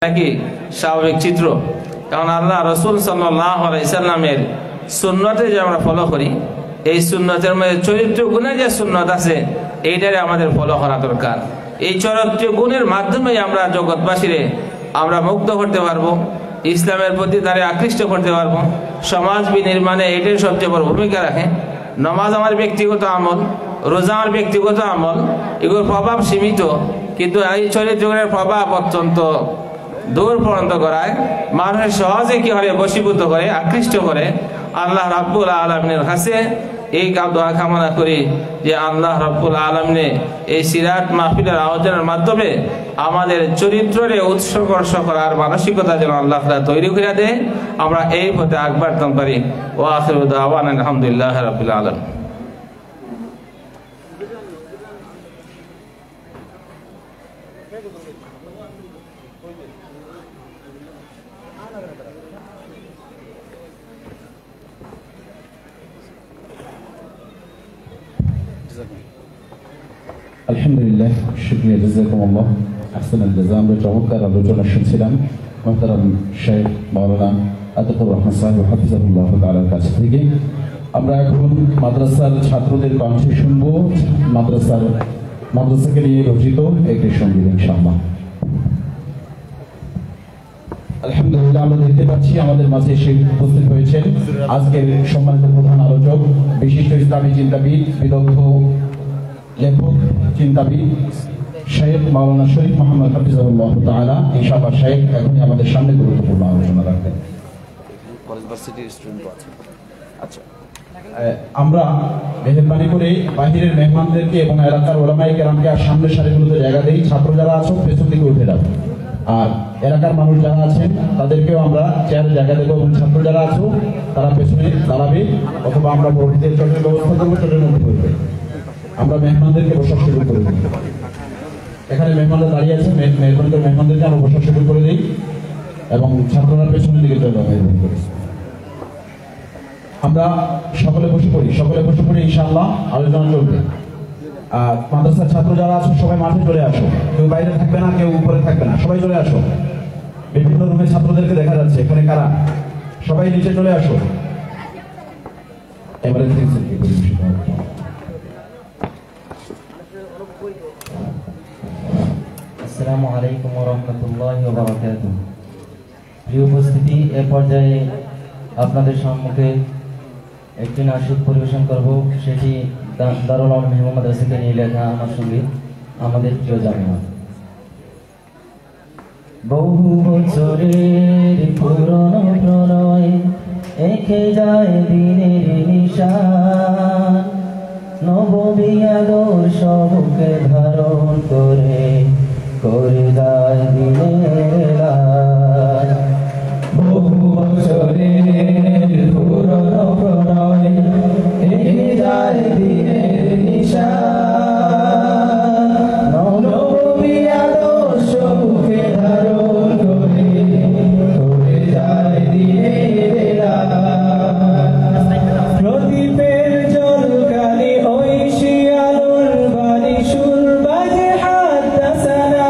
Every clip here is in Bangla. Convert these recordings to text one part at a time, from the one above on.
নাকি স্বাভাবিক চিত্র। কারণ আল্লাহ রসুল সাল্লাল্লাহু আলাইহি সাল্লামের সুন্নতে যে আমরা ফলো করি, এই সুন্নতের মধ্যে চরিত্র গুণের যে সুন্নত আছে এইটারে আমাদের ফলো করা দরকার। এই চরিত্র গুণের মাধ্যমে আমরা জগৎবাসীরে আমরা মুক্ত করতে পারবো, ইসলামের প্রতি তারে আকৃষ্ট করতে পারবো। সমাজ বিনির্মাণে এটাই সবচেয়ে বড় ভূমিকা রাখে। নামাজ আমার ব্যক্তিগত আমল, রোজা আমার ব্যক্তিগত আমল, এগুলোর প্রভাব সীমিত, কিন্তু এই চরিত্রের প্রভাব অত্যন্ত দূর পর্যন্ত করায়, মানুষের সহজে কি করে বশীভূত করে, আকৃষ্ট করে। আল্লাহ রাব্বুল আলামিনের কাছে এই দোয়া কামনা করি যে আল্লাহ রাব্বুল আলামিন এই সিরাত মাহফিলের আয়োজনের মাধ্যমে আমাদের চরিত্রে উৎসকর্ষ করার মানসিকতা যেন আল্লাহ তৈরি করে দেয়, আমরা এই পথে আগবাড়তে পারি। ওয়া আখিরু দাওয়ানা আলহামদুলিল্লাহি রাব্বিল আলামিন। আলহামদুলিল্লাহ, শুকরিয়া, জাযাকুমুল্লাহ, আহসানুল জাযা। আমরা চমৎকার আলোচনা শুনছিলাম মুহতারাম শেখ মাওলানা আতিকুর রহমান সাহেব হাফিজাহুল্লাহ তাআলার কাছ থেকে। আমরা এখন মাদ্রাসার ছাত্রদের কণ্ঠে শুনবো মাদ্রাসাকে নিয়ে রচিত একটি সঙ্গীত ইনশাআল্লাহ। আলহামদুলিল্লাহ, আমরা দেখতে পাচ্ছি আমাদের মাঝে এসে উপস্থিত হয়েছেন আজকের সম্মানিত প্রধান আলোচক, বিশিষ্ট ইসলামী চিন্তাবিদ, বিদগ্ধ লেখক, চিন্তাবিদ শেখ মাওলানা শরীফ মোহাম্মদ হাফিজাহুল্লাহ তাআলা। ইনশাআল্লাহ শেখ এখনই আমাদের সামনে গুরুত্বপূর্ণ আলোচনা রাখবেন। আচ্ছা, আমরা মেহরবানি করে বাহিরের মেহমানদেরকে এবং এলাকার ওলামায়ে কেরামকে আর সামনের সারিগুলোতে জায়গা দেই। ছাত্র যারা আছো পেছন দিকে উঠে যাও, আর এলাকার মানুষ যারা আছেন তাদেরকেও আমরা চেয়ারে জায়গা দেবো, এবং ছাত্র যারা আছো তারা পেছনে দাঁড়াবে, অথবা আমরা বড়দের চটের ব্যবস্থা করবো, চটের মধ্যে করবে। আমরা মেহমানদেরকে বসার সুযোগ করে দিই। এখানে মেহমানরা দাঁড়িয়ে আছে, মেহমানদেরকে আমরা বসার সুযোগ করে দিই, এবং ছাত্ররা পেছনের দিকে চলে যাবে। আমরা সকলে বসে পড়ি ইনশাআল্লাহ, আলোচনা চলবে। আর মাদ্রাসার ছাত্র যারা আছো সবাই মাঠে চলে আসো, কেউ বাইরে থাকবে না, কেউ উপরে থাকবে না, সবাই চলে আসো। বিভিন্ন রুমে ছাত্রদেরকে দেখা যাচ্ছে, এখানে কারা, সবাই নিচে চলে আসো। এবারে আসসালামু আলাইকুম ওয়া রাহমাতুল্লাহি ওয়া বারাকাতুহু। প্রিয় উপস্থিতি, এ পর্যায়ে আপনাদের সম্মুখে একটি নাটক পরিবেশন করব, সেটি দারুল উলুম মেহমুদ মাদ্রাসা নিয়ে লেখা আমার সঙ্গীত আমাদের প্রিয় জামিয়া। বহু বছরের পুরনো প্রণয় এঁকে যায় দিনের নিশান, নববী আদর্শ বুকে ধারণ করে যায় দিনের এলান। বহু বছরের পুরনো প্রণয় এঁকে যায় দিনের নিশান, নববী আদর্শ বুকে ধারণ করে যায় দিনের এলান। প্রদীপের জলকালি ঐশী আলোর বাণী সুর বাজে হাত দাসানা,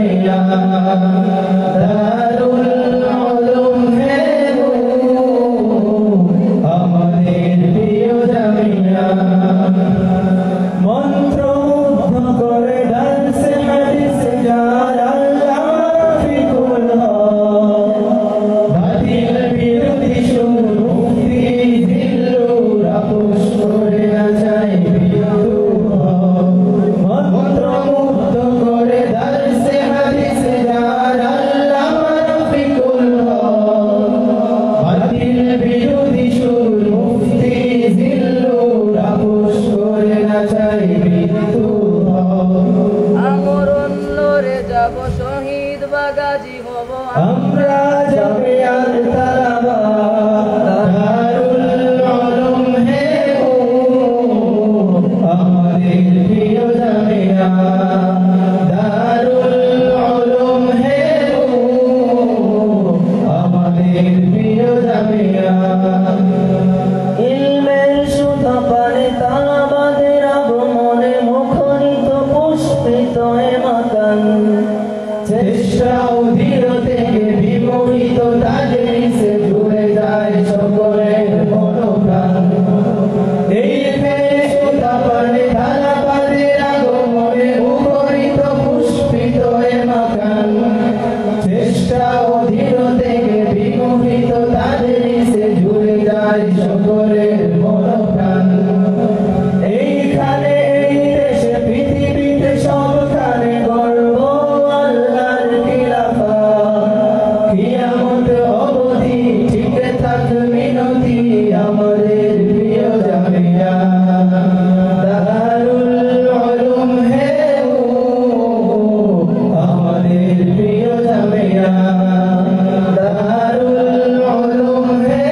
জামিয়া দারুল উলুম হে আমাদের প্রিয় জামিয়া মন্ত্রমুগ্ধ করে ডান্সে হাদিস যার আল্লাহ ফিকুল বাতিল বিরোধী সুর মুক্তি দিল্লুর আপোষ করে না চাই বিন্দু মন্ত্রমুগ্ধ করে ডান্সে হাদিস যার আল্লাহ ফিকুল বাতিল বিরোধী সুর মুক্তি দিল্লুর আপোষ করে না চাই বিন্দু আমরণ লড়ে যাব শহীদ বা গাজী হব আমরা জামিয়াত তালাবা দারুল উলুম হে আমাদের প্রিয় জামিয়া দারুল উলুম হে আমাদের প্রিয় জামিয়া ইলমের সুতা পারে তালাবাদের আগমনে মুখরিত পুষ্পিত এ মাকান চেষ্টা অধীর থেকে বিমোহিত তাজরিসে জুড়ে যায় সকলের মনোপ্রাণ এই সুতা পারে তালাবাদের আগমনে মুখরিত পুষ্পিত এ মাকান চেষ্টা অধীর থেকে বিমোহিত তাজরিসে জুড়ে যায় সকলের মনোপ্রাণ এইখানে এই দেশে পৃথিবীতে সবখানে গর্ব আল্লাহর খিলাফা কিয়ামত অবধি টিকে থাক মিনতি আমাদের প্রিয় জামিয়া দারুল উলুম হে আমাদের প্রিয় জামিয়া দারুল উলুম হে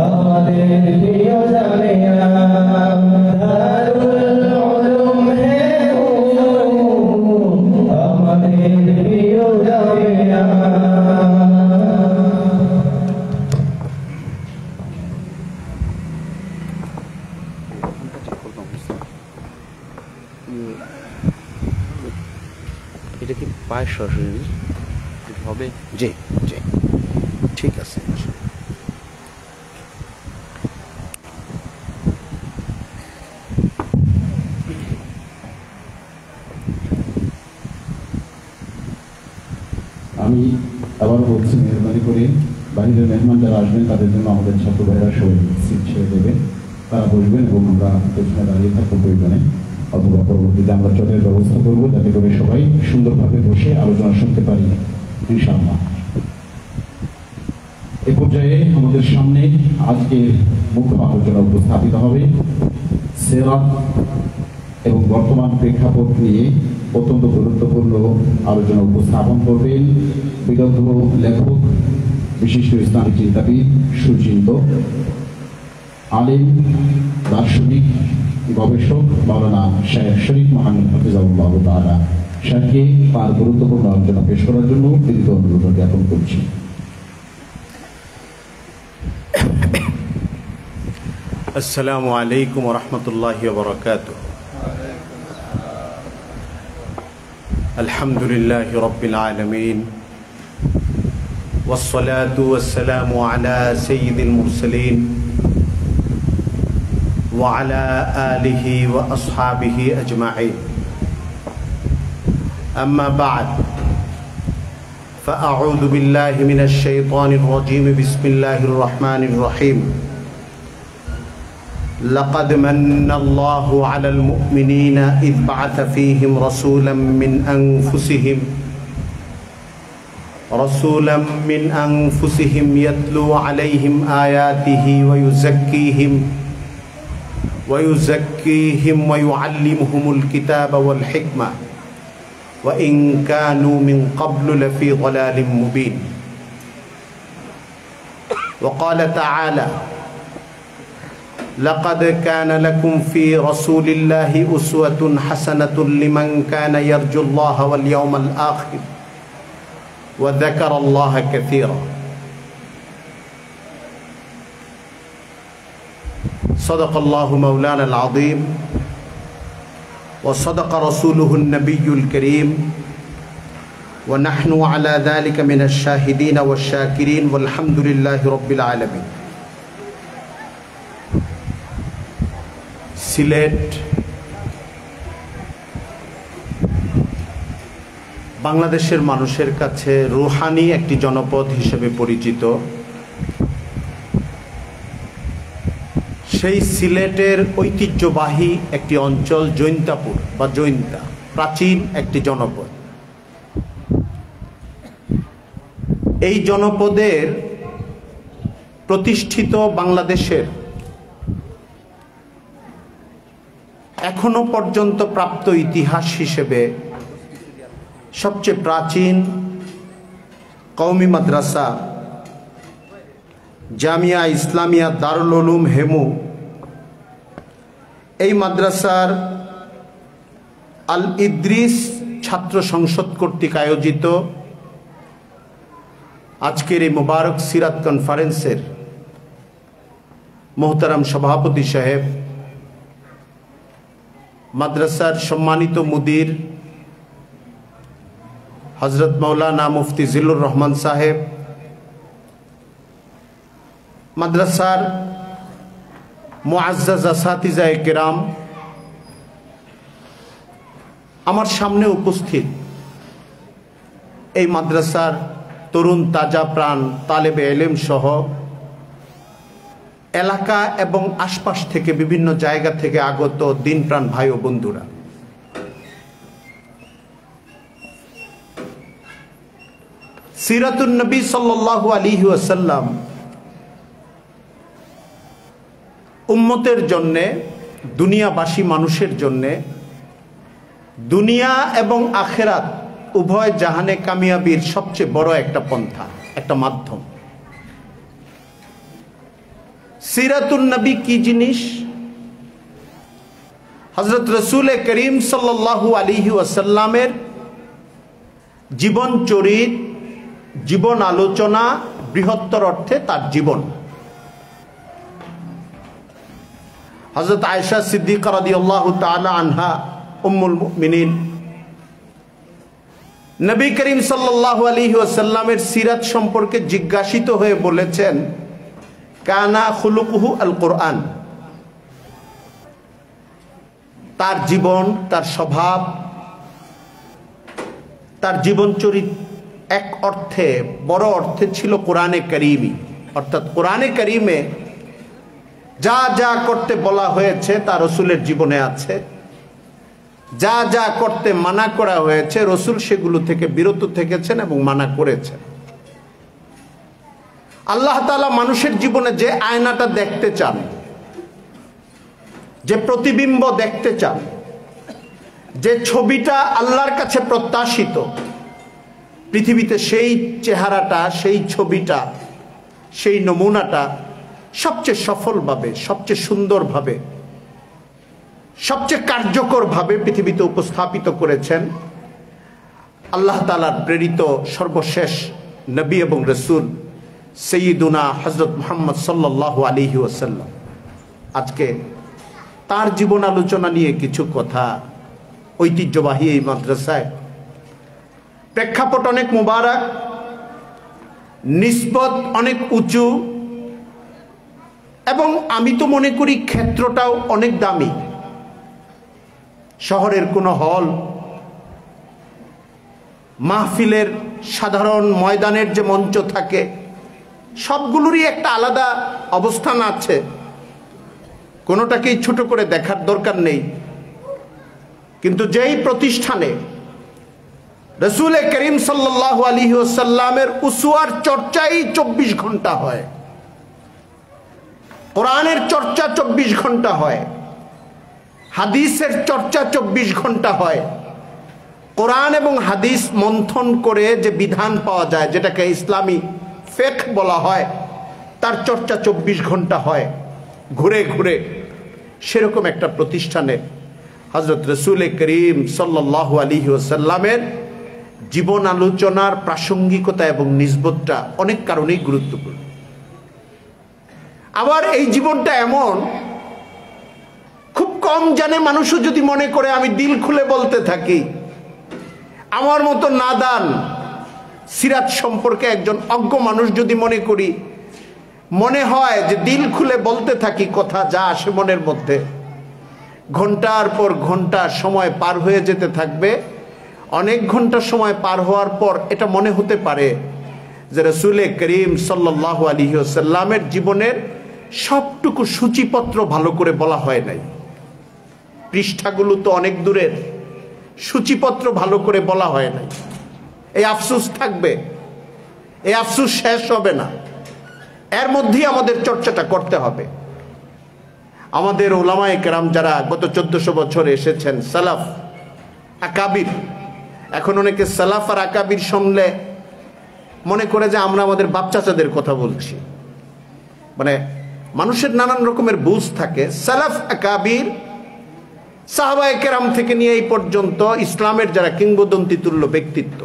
আমাদের প্রিয় জামিয়া দারুল উলুম হে আমাদের প্রিয় জামিয়া এটা কি পায়ের সরাসরি হবে? জি জি ঠিক আছে। আমি আবার বলছি, মেহরবানি করে বাহিরের মেহমান যারা আসবেন তাদের জন্য আমাদের ছাত্র ভাইরা সবাই সিট ছেড়ে দেবেন, তারা বসবেন এবং আমরা পেছনে দাঁড়িয়ে থাকবো প্রয়োজনে, অথবা পরবর্তীতে আমরা চটের ব্যবস্থা করবো যাতে করে সবাই সুন্দরভাবে বসে আলোচনা শুনতে পারি ইনশাআল্লাহ। এ পর্যায়ে আমাদের সামনে আজকের মুখ্য আলোচনা উপস্থাপিত হবে। সিরাত এবং বর্তমান প্রেক্ষাপট নিয়ে অত্যন্ত গুরুত্বপূর্ণ আলোচনা উপস্থাপন করবেন বিদগ্ধ লেখক, বিশিষ্ট ইসলামী চিন্তাবিদ, সুচিন্তক, আলেম, দার্শনিক, গবেষক মাওলানা শাইখ শরীফ মোহাম্মদ হাফিজাহুল্লাহ তাআলা শাহকে তার গুরুত্বপূর্ণ আলোচনা পেশ করার জন্য বিনীত অনুরোধ জ্ঞাপন করছি। আসসালামু আলাইকুম ওয়া রাহমাতুল্লাহি ওয়া বারাকাতুহু। আলহামদুলিল্লাহি রাব্বিল আলামিন والصلاة والسلام على سيد المرسلين وعلى آله وأصحابه أجمعين. أما بعد فأعوذ بالله من الشيطان الرجيم. بسم الله الرحمن الرحيم. لقد من الله على المؤمنين إذ بعث فيهم رسولا من أنفسهم يتلو عليهم آياته ويزكيهم ويعلمهم الكتاب والحكمة وإن كانوا من قبل لفي ضلال مبين. وقال تعالى: لقد كان لكم في رسول الله أسوة حسنة لمن كان يرجو الله واليوم الآخر وذكر الله كثيرا. صدق الله مولانا العظيم وصدق رسوله النبي الكريم ونحن على ذلك من الشاهدين والشاكرين والحمد لله رب العالمين সিলেট বাংলাদেশের মানুষের কাছে রুহানি একটি জনপদ হিসেবে পরিচিত। সেই সিলেটের ঐতিহ্যবাহী একটি অঞ্চল জৈন্তাপুর বা জৈন্তা, প্রাচীন একটি জনপদ। এই জনপদের প্রতিষ্ঠিত বাংলাদেশের এখনো পর্যন্ত প্রাপ্ত ইতিহাস হিসেবে সবচেয়ে প্রাচীন কওমি মাদ্রাসা জামিয়া ইসলামিয়া দারুল উলুম হেমু, এই মাদ্রাসার আল ইদ্রিস ছাত্র সংসদ কর্তৃক আয়োজিত আজকের এই মোবারক সিরাত কনফারেন্সের মোহতারাম সভাপতি সাহেব, মাদ্রাসার সম্মানিত মুদির হযরত মাওলানা মুফতি জিল্লুর রহমান সাহেব, মাদ্রাসার মুআজ্জাজ আসাতিজায়ে কিরাম, আমার সামনে উপস্থিত এই মাদ্রাসার তরুণ তাজা প্রাণ তালেবে ইলম সহ এলাকা এবং আশপাশ থেকে বিভিন্ন জায়গা থেকে আগত দিনপ্রাণ ভাই ও বন্ধুরা, সিরাতুন নবী সাল্লাল্লাহু আলাইহি ওয়াসাল্লাম উম্মতের জন্যে, দুনিয়াবাসী মানুষের জন্যে, দুনিয়া এবং আখিরাত উভয় জাহানে কামিয়াবির সবচেয়ে বড় একটা পন্থা, একটা মাধ্যম। সিরাতুন নবী কি জিনিস? হযরত রাসূল করিম সাল্লাল্লাহু আলাইহি ওয়াসাল্লামের জীবন চরিত, জীবন আলোচনা, বৃহত্তর অর্থে তার জীবন। হযরত আয়েশা সিদ্দিকা রাদিয়াল্লাহু তাআলা আনহা উম্মুল মুমিনিন নবী করিম সাল্লাল্লাহু আলাইহি ওয়াসাল্লামের সিরাত সম্পর্কে জিজ্ঞাসিত হয়ে বলেছেন, কানা খুলুকুহু আল কোরআন। তার জীবন, তার স্বভাব, তার জীবন চরিত এক অর্থে, বড় অর্থে ছিল কোরআনে কারীমই। অর্থাৎ কোরআনে কারীমে যা যা করতে বলা হয়েছে তা রসুলের জীবনে আছে, যা যা করতে মানা করা হয়েছে রসুল সেগুলো থেকে বিরত থেকেছেন এবং মানা করেছেন। আল্লাহ তাআলা মানুষের জীবনে যে আয়নাটা দেখতে চান, যে প্রতিবিম্ব দেখতে চান, যে ছবিটা আল্লাহর কাছে প্রত্যাশিত, পৃথিবীতে সেই চেহারাটা, সেই ছবিটা, সেই নমুনাটা সবচেয়ে সফলভাবে, সবচেয়ে সুন্দরভাবে, সবচেয়ে কার্যকরভাবে পৃথিবীতে উপস্থাপিত করেছেন আল্লাহ তাআলার প্রেরিত সর্বশেষ নবী এবং রাসূল সাইয়্যিদুনা হযরত মুহাম্মদ সাল্লাল্লাহু আলাইহি ওয়াসাল্লাম। আজকে তার জীবন আলোচনা নিয়ে কিছু কথা। ঐতিহ্যবাহী এই মাদ্রাসায় প্রেক্ষাপট অনেক মুবারক, নিসবত অনেক উঁচু, এবং আমি তো মনে করি ক্ষেত্রটাও অনেক দামি। শহরের কোনো হল, মাহফিলের সাধারণ ময়দানের যে মঞ্চ থাকে, সবগুলোরই একটা আলাদা অবস্থান আছে, কোনোটাকেই ছোট করে দেখার দরকার নেই। কিন্তু যেই প্রতিষ্ঠানে রাসূল করিম সাল্লাল্লাহু আলাইহি ওয়াসাল্লামের উসওয়ার চর্চাই 24 ঘন্টা হয়, কোরআনের চর্চা 24 ঘন্টা হয়, হাদিসের চর্চা 24 ঘন্টা হয়, কোরআন এবং হাদিস মন্থন করে যে বিধান পাওয়া যায়, যেটাকে ইসলামী ফিকহ বলা হয়, তার চর্চা 24 ঘন্টা হয় ঘুরে ঘুরে। সেরকম একটা প্রতিষ্ঠানে হযরত রাসূল করিম সাল্লাল্লাহু আলাইহি ওয়াসাল্লামের জীবন আলোচনার প্রাসঙ্গিকতা এবং নিসবতটা অনেক কারণেই গুরুত্বপূর্ণ। আবার এই জীবনটা এমন খুব কম জানে মানুষও যদি মনে করে আমি দিল খুলে বলতে থাকি, আমার মতো নাদান সিরাত সম্পর্কে একজন অজ্ঞ মানুষ যদি মনে হয় যে দিল খুলে বলতে থাকি কথা যা আসে মনের মধ্যে, ঘন্টার পর ঘন্টা সময় পার হয়ে যেতে থাকবে। অনেক ঘন্টা সময় পার হওয়ার পর এটা মনে হতে পারে যে রাসূল করিম সাল্লাল্লাহু আলাইহি ওয়াসাল্লামের জীবনের সবটুকু সূচিপত্র ভালো করে বলা হয় নাই। পৃষ্ঠাগুলো তো অনেক দূরের, সূচিপত্র ভালো করে বলা হয় নাই। এই আফসোস থাকবে, এই আফসোস শেষ হবে না। এর মধ্যেই আমাদের চর্চাটা করতে হবে। আমাদের উলামায়ে কেরাম যারা গত 1400 বছর এসেছেন, সালাফ আকাবির, এখন অনেকে সালাফ আর আকাবির শুনলে মনে করে যে আমরা আমাদের বাপ চাচাদের কথা বলছি। মানে মানুষের নানান রকমের বুঝ থাকে। সালাফ আকাবির সাহাবায়ে কেরাম থেকে নিয়ে এই পর্যন্ত ইসলামের যারা কিংবদন্তি তুল্য ব্যক্তিত্ব,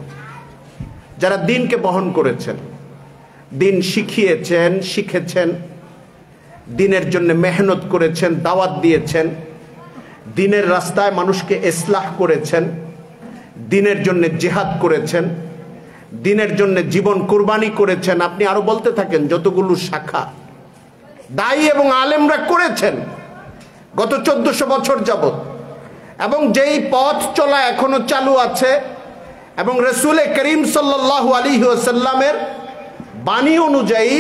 যারা দিনকে বহন করেছেন, দিন শিখিয়েছেন, শিখেছেন, দিনের জন্য মেহনত করেছেন, দাওয়াত দিয়েছেন, দিনের রাস্তায় মানুষকে ইসলাহ করেছেন, দিনের জন্য জিহাদ করেছেন, দিনের জন্য জীবন কুরবানি করেছেন। আপনি আরো বলতে থাকেন যতগুলো শাখা দায়ী এবং আলেমরা করেছেন গত 1400 বছর যাবত, এবং যেই পথ চলা এখনো চালু আছে, এবং রাসূল করিম সাল্লাল্লাহু আলাইহি ওয়াসাল্লামের বাণী অনুযায়ী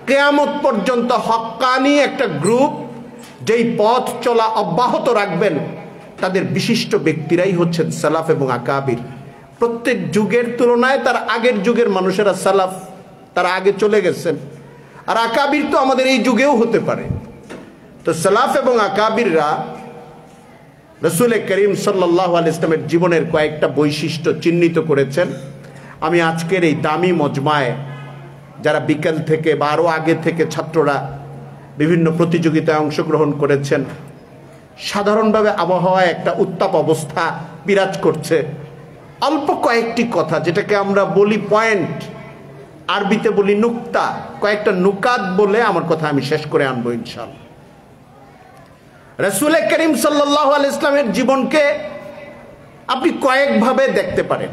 কিয়ামত পর্যন্ত হক্কানি একটা গ্রুপ যেই পথ চলা অব্যাহত রাখবেন, তাদের বিশিষ্ট ব্যক্তিরাই হচ্ছেন সালাফ এবং আকাবির। প্রত্যেক যুগের তুলনায় তার আগের যুগের মানুষেরা সালাফ, তারা আগে চলে গেছেন, আর আকাবির তো আমাদের এই যুগেও হতে পারে। তো সালাফ এবং আকাবিররা রাসূল করিম সাল্লাল্লাহু আলাইহি ওয়াসাল্লামের জীবনের কয়েকটা বৈশিষ্ট্য চিহ্নিত করেছেন। আমি আজকের এই দামি মজমায় যারা বিকেল থেকে বা আরও আগে থেকে ছাত্ররা বিভিন্ন প্রতিযোগিতায় অংশগ্রহণ করেছেন, সাধারণভাবে আবহাওয়ায় একটা উত্তাপ অবস্থা বিরাজ করছে। অল্প কয়েকটি কথা, যেটাকে আমরা বলি পয়েন্ট, আরবিতে বলি নুক্তা, কয়েকটা নুকাত বলে আমার কথা আমি শেষ করে আনবো ইনশাআল্লাহ। রাসূল করিম সাল্লাল্লাহু আলাইহি ওয়াসাল্লামের জীবনকে আপনি কয়েকভাবে দেখতে পারেন।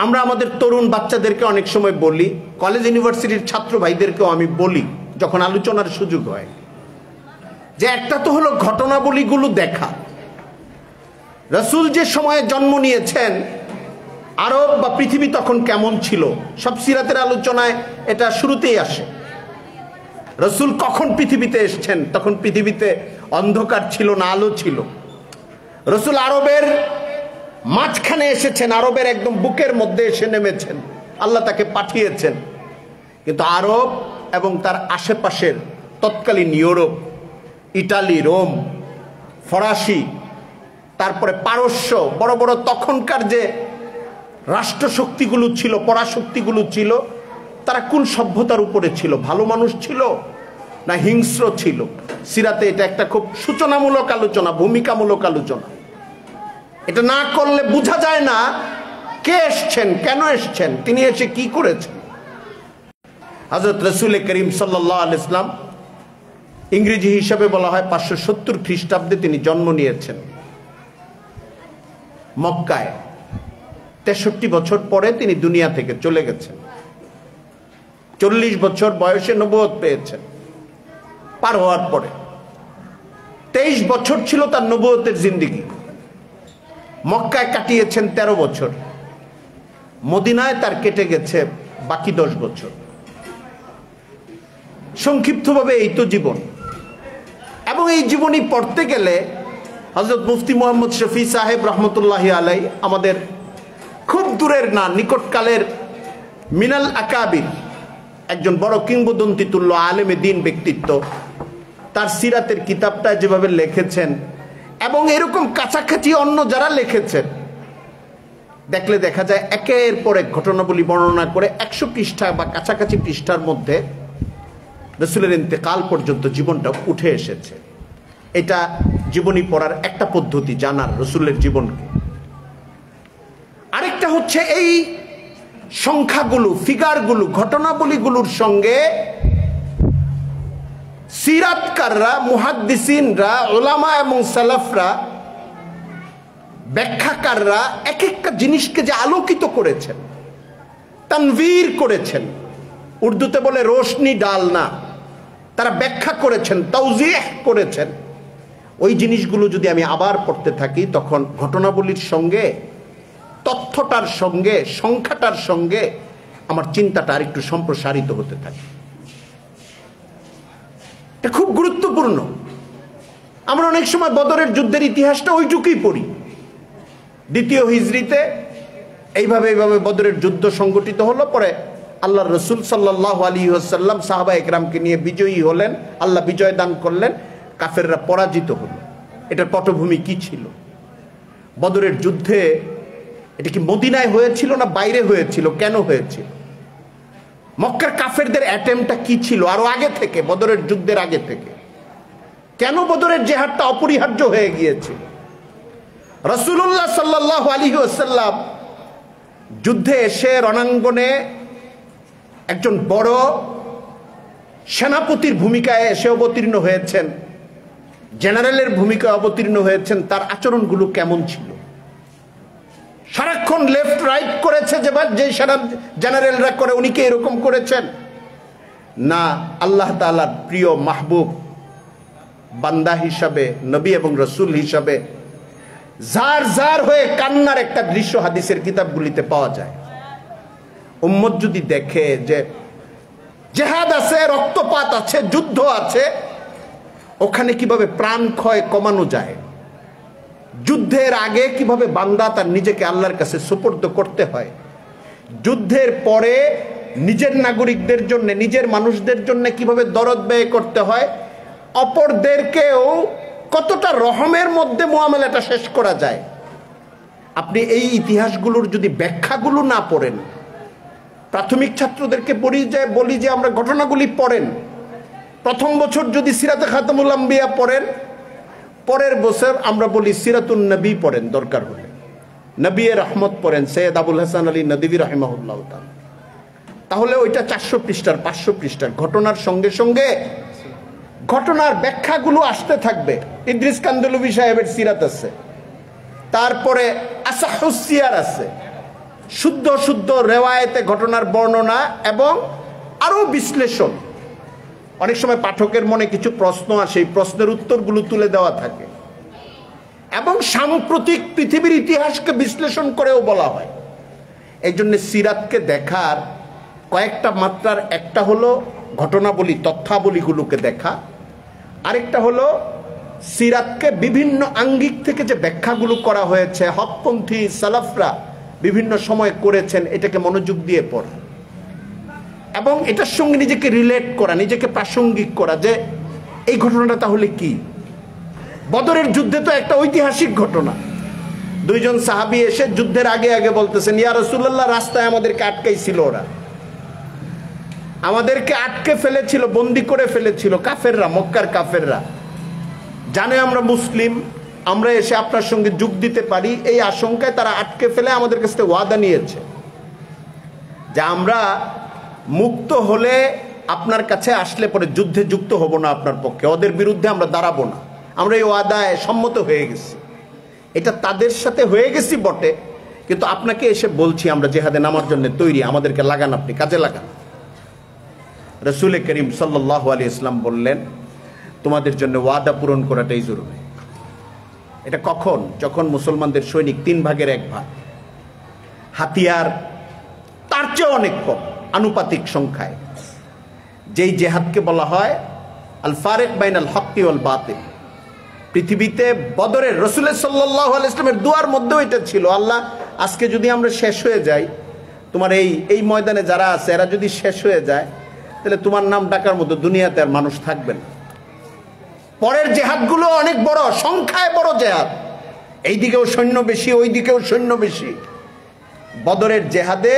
আমরা আমাদের তরুণ বাচ্চাদেরকে অনেক সময় বলি, কলেজ ইউনিভার্সিটির ছাত্র ভাইদেরকেও আমি বলি যখন আলোচনার সুযোগ হয়, যে একটা তো হলো ঘটনাবলীগুলো দেখা। রাসূল যে সময়ে জন্ম নিয়েছেন, আরব বা পৃথিবী তখন কেমন ছিল, সব সিরাতের আলোচনায় এটা শুরুতেই আসে। রাসূল কখন পৃথিবীতে এসেছেন, তখন পৃথিবীতে অন্ধকার ছিল না, আলো ছিল। রাসূল আরবের মাঝখানে এসেছেন, আরবের একদম বুকের মধ্যে এসে নেমেছেন, আল্লাহ তাকে পাঠিয়েছেন। কিন্তু আরব এবং তার আশেপাশের তৎকালীন ইউরোপ, ইটালি, রোম, ফরাসি, তারপরে পারস্য, বড় বড় তখনকার যে রাষ্ট্রশক্তিগুলো ছিল, পরাশক্তিগুলো ছিল, তারা কোন সভ্যতার উপরে ছিল? ভালো মানুষ ছিল না হিংস্র ছিল? সিরাতে এটা একটা খুব সূচনামূলক আলোচনা, ভূমিকামূলক আলোচনা। এটা না করলে বোঝা যায় না কে এসছেন, কেন এসছেন, তিনি এসে কি করেছেন। হযরত রাসূল করিম সাল্লাল্লাহু আলাইহি ওয়াসাল্লাম, ইংরেজি হিসাবে বলা হয় 570 খ্রিস্টাব্দে তিনি জন্ম নিয়েছেন মক্কায়। 63 বছর পরে তিনি দুনিয়া থেকে চলে গেছেন। 40 বছর বয়সে নবুয়ত পেয়েছেন। পার হওয়ার পরে 23 বছর ছিল তার নবুয়তের জিন্দেগি। মক্কায় কাটিয়েছেন 13 বছর, মদিনায় তার কেটে গেছে বাকি 10 বছর। সংক্ষিপ্তভাবে এই তো জীবন। এবং এই জীবনী পড়তে গেলে হযরত মুফতি মুহাম্মদ শফি সাহেব রহমতুল্লাহি আলাই, আমাদের খুব দূরের না নিকটকালের মিনাল আকাবির, একজন বড় কিংবদন্তি তুল্য আলেমে দিন ব্যক্তিত্ব, তার সিরাতের কিতাবটা যেভাবে লিখেছেন, এবং এরকম কাছাকাছি অন্য যারা লিখেছেন, দেখলে দেখা যায় একের পর এক ঘটনাবলী বর্ণনা করে 100 পৃষ্ঠা বা কাছাকাছি পৃষ্ঠার মধ্যে রাসূলের ইন্তেকাল পর্যন্ত জীবনটা উঠে এসেছে। এটা জীবনী পড়ার একটা পদ্ধতি, জানার রাসূলের জীবনকে। আরেকটা হচ্ছে এই সংখ্যাগুলো, ফিগারগুলো, ঘটনাবলীগুলোর সঙ্গে সিরাতকাররা, মুহাদ্দিসিনরা, উলামা এবং সালাফরা, ব্যাখ্যাকাররা এক একটা জিনিসকে যে আলোকিত করেছেন, তানভীর করেছেন, উর্দুতে বলে রোশনি ডালনা, তারা ব্যাখ্যা করেছেন, তাওজিহ করেছেন। ওই জিনিসগুলো যদি আমি আবার পড়তে থাকি, তখন ঘটনাবলীর সঙ্গে, তথ্যটার সঙ্গে, সংখ্যাটার সঙ্গে আমার চিন্তাটা আর একটু সম্প্রসারিত হতে থাকে। এটা খুব গুরুত্বপূর্ণ। আমরা অনেক সময় বদরের যুদ্ধের ইতিহাসটা ওইটুকুই পড়ি। 2য় হিজরিতে এইভাবে বদরের যুদ্ধ সংগঠিত হলো, পরে আল্লাহর রাসূল সাল্লাল্লাহু আলাইহি ওয়াসাল্লাম সাহাবা একরামকে নিয়ে বিজয়ী হলেন, আল্লাহ বিজয় দান করলেন, কাফেররা পরাজিত হলো। এটার পটভূমি কি ছিল? বদরের যুদ্ধে এটা কি মদিনায় হয়েছিল না বাইরে হয়েছিল? কেন হয়েছিল? মক্কার কাফেরদের অ্যাটেম্পটা কি ছিল আরো আগে থেকে, বদরের যুদ্ধের আগে থেকে? কেন বদরের জিহাদটা অপরিহার্য হয়ে গিয়েছিল? রাসূলুল্লাহ সাল্লাল্লাহু আলাইহি ওয়াসাল্লাম যুদ্ধে এসে রণাঙ্গনে একজন বড় সেনাপতির ভূমিকায় এসে অবতীর্ণ হয়েছেন, জেনারেলের ভূমিকায় অবতীর্ণ হয়েছেন। তার আচরণগুলো কেমন ছিল? সারাক্ষণ লেফট রাইট করেছে যে সেনা জেনারেলরা করে, উনি কি এরকম করেছেন? না, আল্লাহ তাআলার প্রিয় মাহবুব বান্দা হিসাবে, নবী এবং রাসূল হিসাবে জার জার হয়ে কান্নার একটা দৃশ্য হাদিসের কিতাবগুলিতে পাওয়া যায়। উম্মত যদি দেখে যে জিহাদ আছে, রক্তপাত আছে, যুদ্ধ আছে, ওখানে কিভাবে প্রাণ ক্ষয় কমানো যায়, যুদ্ধের আগে কিভাবে বান্দা তার নিজেকে আল্লাহর কাছে সুপর্দ করতে হয়, যুদ্ধের পরে নিজের নাগরিকদের জন্য, নিজের মানুষদের জন্য কিভাবে দরদ ব্যয় করতে হয়, অপরদেরকেও কতটা রহমের মধ্যে মুআমালাটা শেষ করা যায়। আপনি এই ইতিহাসগুলোর যদি ব্যাখ্যাগুলো না পড়েন, প্রাথমিক ছাত্রদেরকে বলি যে আমরা ঘটনাগুলি পড়েন, প্রথম বছর যদি সিরাতে খাতামুল আম্বিয়া পড়েন, পরের বছর আমরা বলি সিরাতুন নবী পড়েন, দরকার হলে নবী রহমত পড়েন, সৈয়দ আবুল হাসান আলী নদভী রাহিমাহুল্লাহ তাআলা, তাহলে ওইটা 400 পৃষ্ঠার 500 পৃষ্ঠার ঘটনার সঙ্গে সঙ্গে ঘটনার ব্যাখ্যাগুলো আসতে থাকবে। ইদ্রিস কান্দলুবি সাহেবের সিরাত আছে, তারপরে আসাহুস সিয়ার আছে, শুদ্ধ শুদ্ধ রেওয়ায়েতে ঘটনার বর্ণনা এবং আরো বিশ্লেষণ। অনেক সময় পাঠকের মনে কিছু প্রশ্ন আসে, এই প্রশ্নের উত্তরগুলো তুলে দেওয়া থাকে, এবং সাম্প্রতিক পৃথিবীর ইতিহাসকে বিশ্লেষণ করেও বলা হয়। এই জন্য সিরাতকে দেখার কয়েকটা মাত্রার, একটা হলো ঘটনাবলী, তথ্যাবলীগুলোকে দেখা, আরেকটা হলো সিরাতকে বিভিন্ন আঙ্গিক থেকে যে ব্যাখ্যাগুলো করা হয়েছে, হকপন্থী সালাফরা বিভিন্ন সময় করেছেন, এটাকে মনোযোগ দিয়ে পড়া এবং এটার সঙ্গে নিজেকে রিলেট করা, নিজেকে প্রাসঙ্গিক করা, যে এই ঘটনাটা তাহলে কি। বদরের যুদ্ধে তো একটা ঐতিহাসিক ঘটনা। 2 জন সাহাবী এসে যুদ্ধের আগে আগে বলতেছেন, ইয়া রাসূলুল্লাহ, রাস্তায় আমাদেরকে আটকাইছিল, ওরা আমাদেরকে আটকে ফেলেছিল, বন্দি করে ফেলেছিল কাফেররা, মক্কার কাফেররা, জানে আমরা মুসলিম, আমরা এসে আপনার সঙ্গে যোগ দিতে পারি, এই আশঙ্কায় তারা আটকে ফেলে আমাদের কাছে ওয়াদা নিয়েছে যে আমরা মুক্ত হলে আপনার কাছে আসলে পরে যুদ্ধে যুক্ত হব না আপনার পক্ষে, ওদের বিরুদ্ধে আমরা দাঁড়াবো না, আমরা এই ওয়াদায় সম্মত হয়ে গেছি। এটা তাদের সাথে হয়ে গেছি বটে, কিন্তু আপনাকে এসে বলছি আমরা জিহাদে নামার জন্য তৈরি, আমাদেরকে লাগান, আপনি কাজে লাগান। রাসূল করিম সাল্লাল্লাহু আলাইহি ওয়াসাল্লাম বললেন, তোমাদের জন্য ওয়াদা পূরণ করাটাই জরুরি। এটা কখন? যখন মুসলমানদের সৈনিক 3 ভাগের 1 ভাগ, হাতিয়ার তার চেয়ে অনেক কম আনুপাতিক সংখ্যায়, যেই জেহাদকে বলা হয় আল ফারিক বাইনাল হক্কি ওয়াল বাতিল। পৃথিবীতে বদরের রাসূল সাল্লাল্লাহু আলাইহি ওয়াসাল্লামের দুয়ার মধ্যেও এটা ছিল, আল্লাহ আজকে যদি আমরা শেষ হয়ে যাই, তোমার এই ময়দানে যারা আছে এরা যদি শেষ হয়ে যায়, তাহলে তোমার নাম ডাকার মতো দুনিয়াতে আর মানুষ থাকবে না। পরের জেহাদগুলো অনেক বড়, সংখ্যায় বড় জেহাদ, এইদিকেও সৈন্য বেশি, ওই দিকেও সৈন্য বেশি। বদরের জেহাদে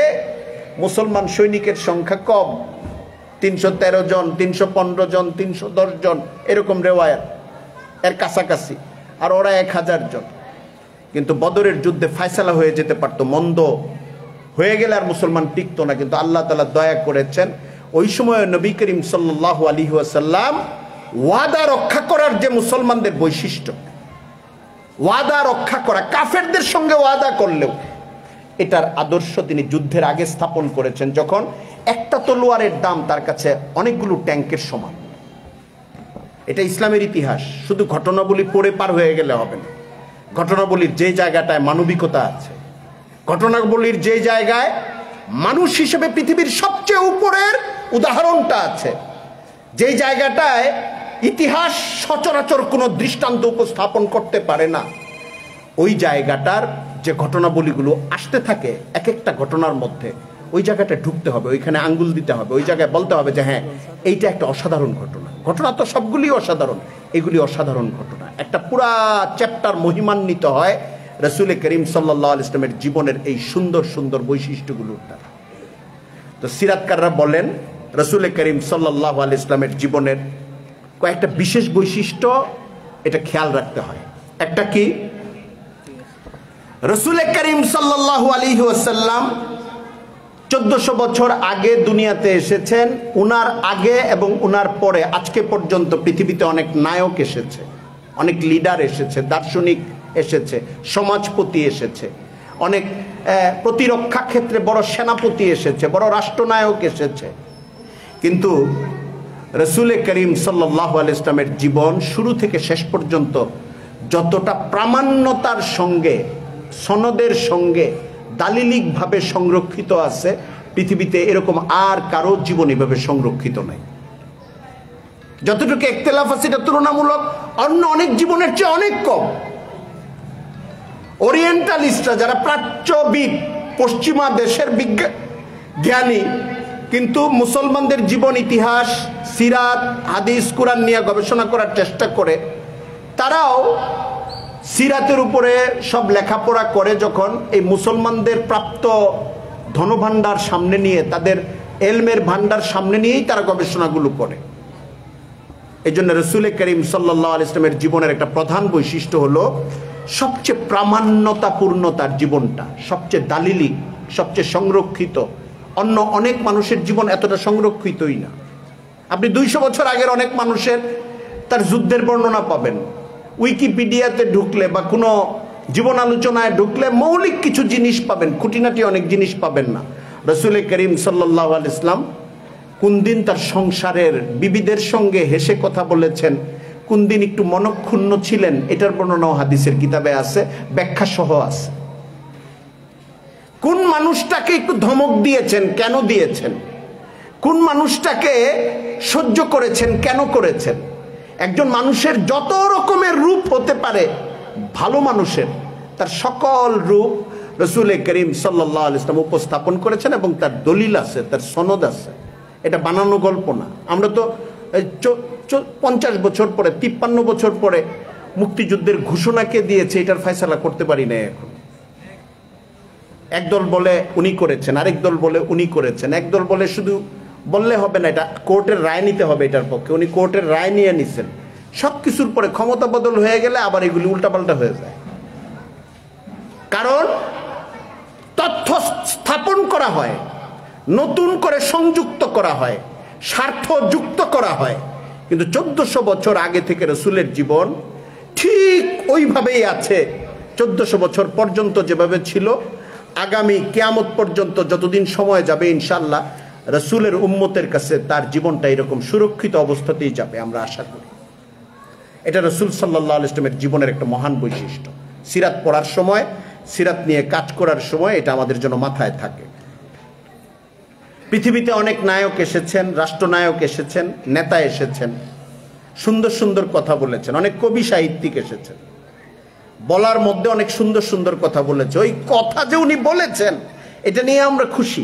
মুসলমান সৈনিকের সংখ্যা কম, 313 জন, 315 জন, 310 জন, এরকম রেওয়ায়াত, এর কাছাকাছি, আর ওরা 1000 জন। কিন্তু বদরের যুদ্ধে ফায়সালা হয়ে যেতে পারতো, মন্দ হয়ে গেলে আর মুসলমান টিকতো না, কিন্তু আল্লাহ তাআলা দয়া করেছেন। ওই সময় নবী করিম সাল্লাল্লাহু আলাইহি ওয়াসাল্লাম ওয়াদা রক্ষা করার যে মুসলমানদের বৈশিষ্ট্য, ওয়াদা রক্ষা করা, কাফেরদের সঙ্গে ওয়াদা করলেও এটার আদর্শ তিনি যুদ্ধের আগে স্থাপন করেছেন, যখন একটা তলোয়ারের দাম তার কাছে অনেকগুলো ট্যাঙ্কের সমান। এটা ইসলামের ইতিহাস, শুধু ঘটনাবলী পড়ে পার হয়ে গেলে হবে না। ঘটনাবলীর যে জায়গাটায় মানবিকতা আছে, ঘটনাবলীর যে জায়গায় মানুষ হিসেবে পৃথিবীর সবচেয়ে উপরের উদাহরণটা আছে, যেই জায়গাটায় ইতিহাস সচরাচর কোনো দৃষ্টান্ত উপস্থাপন করতে পারে না, ওই জায়গাটার যে ঘটনাবলীগুলো আসতে থাকে এক একটা ঘটনার মধ্যে, ওই জায়গাটা ঢুকতে হবে, ওইখানে আঙ্গুল দিতে হবে, ওই জায়গায় বলতে হবে যে হ্যাঁ এইটা একটা অসাধারণ ঘটনা। ঘটনা তো সবগুলি অসাধারণ, এগুলি অসাধারণ ঘটনা। একটা পুরা চ্যাপ্টার মহিমান্বিত হয় রাসূল করিম সাল্লাল্লাহু আলাইহি ওয়াসাল্লামের জীবনের এই সুন্দর সুন্দর বৈশিষ্ট্যগুলোর দ্বারা। তো সিরাতকাররা বলেন রাসূল করিম সাল্লাল্লাহু আলাইহি ওয়াসাল্লামের জীবনের কয়েকটা বিশেষ বৈশিষ্ট্য এটা খেয়াল রাখতে হয়। একটা কি, রাসূল করিম সাল্লাল্লাহু আলাইহি ওয়াসাল্লাম 1400 বছর আগে দুনিয়াতে এসেছেন। উনার আগে এবং উনার পরে আজকে পর্যন্ত পৃথিবীতে অনেক নায়ক এসেছে, অনেক লিডার এসেছে, দার্শনিক এসেছে, সমাজপতি এসেছে, অনেক প্রতিরক্ষা ক্ষেত্রে বড় সেনাপতি এসেছে, বড় রাষ্ট্রনায়ক এসেছে। কিন্তু রাসূল করিম সাল্লাল্লাহু আলাইহি ওয়াসাল্লামের জীবন শুরু থেকে শেষ পর্যন্ত যতটা প্রামাণ্যতার সঙ্গে, সনদের সঙ্গে, দালিলিকভাবে সংরক্ষিত আছে, পৃথিবীতে এরকম আর কারো জীবন এভাবে সংরক্ষিত নাই। যতটুকু ইখতিলাফ আছে এটা তুলনামূলক অন্য অনেক জীবনের চেয়ে অনেক কম। ওরিয়েন্টালিস্টরা যারা প্রাচ্যবিদ, পশ্চিমা দেশের জ্ঞানী, কিন্তু মুসলমানদের জীবন ইতিহাস, সিরাত, হাদিস, কুরআন নিয়ে গবেষণা করার চেষ্টা করে, তারাও সিরাতের উপরে সব লেখাপড়া করে যখন এই মুসলমানদের প্রাপ্ত ধনভাণ্ডার সামনে নিয়ে, তাদের এলমের ভাণ্ডার সামনে নিয়েই তারা গবেষণাগুলো করে। এই জন্য রাসূল করিম সাল্লাল্লাহু আলাইহি ওয়াসাল্লামের জীবনের একটা প্রধান বৈশিষ্ট্য হলো সবচেয়ে প্রামাণ্যতাপূর্ণ তার জীবনটা, সবচেয়ে দালিলিক, সবচেয়ে সংরক্ষিত। অন্য অনেক মানুষের জীবন এতটা সংরক্ষিতই না। আপনি 200 বছর আগের অনেক মানুষের তার যুদ্ধের বর্ণনা পাবেন, উইকিপিডিয়াতে ঢুকলে বা কোনো জীবন আলোচনায় ঢুকলে মৌলিক কিছু জিনিস পাবেন, খুঁটিনাটি অনেক জিনিস পাবেন না। রাসূল করিম সাল্লাল্লাহু আলাইহি ওয়াসাল্লাম কোন দিন তার সংসারের বিবিদের সঙ্গে হেসে কথা বলেছেন, কোন দিন একটু মনক্ষুণ্ণ ছিলেন, এটার বর্ণনাও হাদিসের কিতাবে আছে, ব্যাখ্যা সহ আছে। কোন মানুষটাকে একটু ধমক দিয়েছেন, কেন দিয়েছেন, কোন মানুষটাকে সহ্য করেছেন, কেন করেছেন। একজন মানুষের যত রকমের রূপ হতে পারে, ভালো মানুষের তার সকল রূপ রাসূল করিম সাল্লাল্লাহু আলাইহি ওয়াসাল্লাম উপস্থাপন করেছেন এবং তার দলিল আছে, তার সনদ আছে। এটা বানানো গল্প না। আমরা তো 50 বছর পরে, 53 বছর পরে মুক্তিযুদ্ধের ঘোষণাকে দিয়েছে, এটার ফয়সালা করতে পারি না এখন। একদল বলে উনি করেছেন, আরেক দল বলে উনি করেছেন, একদল বলে শুধু বললে হবে না, এটা কোর্টের রায় নিতে হবে এটার পক্ষে, উনি কোর্টের রায় নিয়ে নিছেন। সব কিছুর পরে ক্ষমতা বদল হয়ে গেলে আবার এগুলি উল্টাপাল্টা হয়ে যায়। কারণ তথ্য স্থাপন করা হয়, নতুন করে সংযুক্ত করা হয়, স্বার্থ যুক্ত করা হয়। কিন্তু 1400 বছর আগে থেকে রাসূলের জীবন ঠিক ওইভাবেই আছে। 1400 বছর পর্যন্ত যেভাবে ছিল, আগামী কিয়ামত পর্যন্ত যতদিন সময় যাবে ইনশাআল্লাহ রাসূলের উম্মতের কাছে তার জীবনটা এরকম সুরক্ষিত অবস্থাতেই যাবে, আমরা আশা করি। এটা রাসূল সাল্লাল্লাহু আলাইহি ওয়াসাল্লামের জীবনের একটা মহান বৈশিষ্ট্য। সিরাত পড়ার সময়, সিরাত নিয়ে কাজ করার সময় এটা আমাদের জন্য মাথায় থাকে। পৃথিবীতে অনেক নায়ক এসেছেন, রাষ্ট্রনায়ক এসেছেন, নেতা এসেছেন, সুন্দর সুন্দর কথা বলেছেন, অনেক কবি সাহিত্যিক এসেছেন, বলার মধ্যে অনেক সুন্দর সুন্দর কথা বলেছে। ওই কথা যে উনি বলেছেন এটা নিয়ে আমরা খুশি।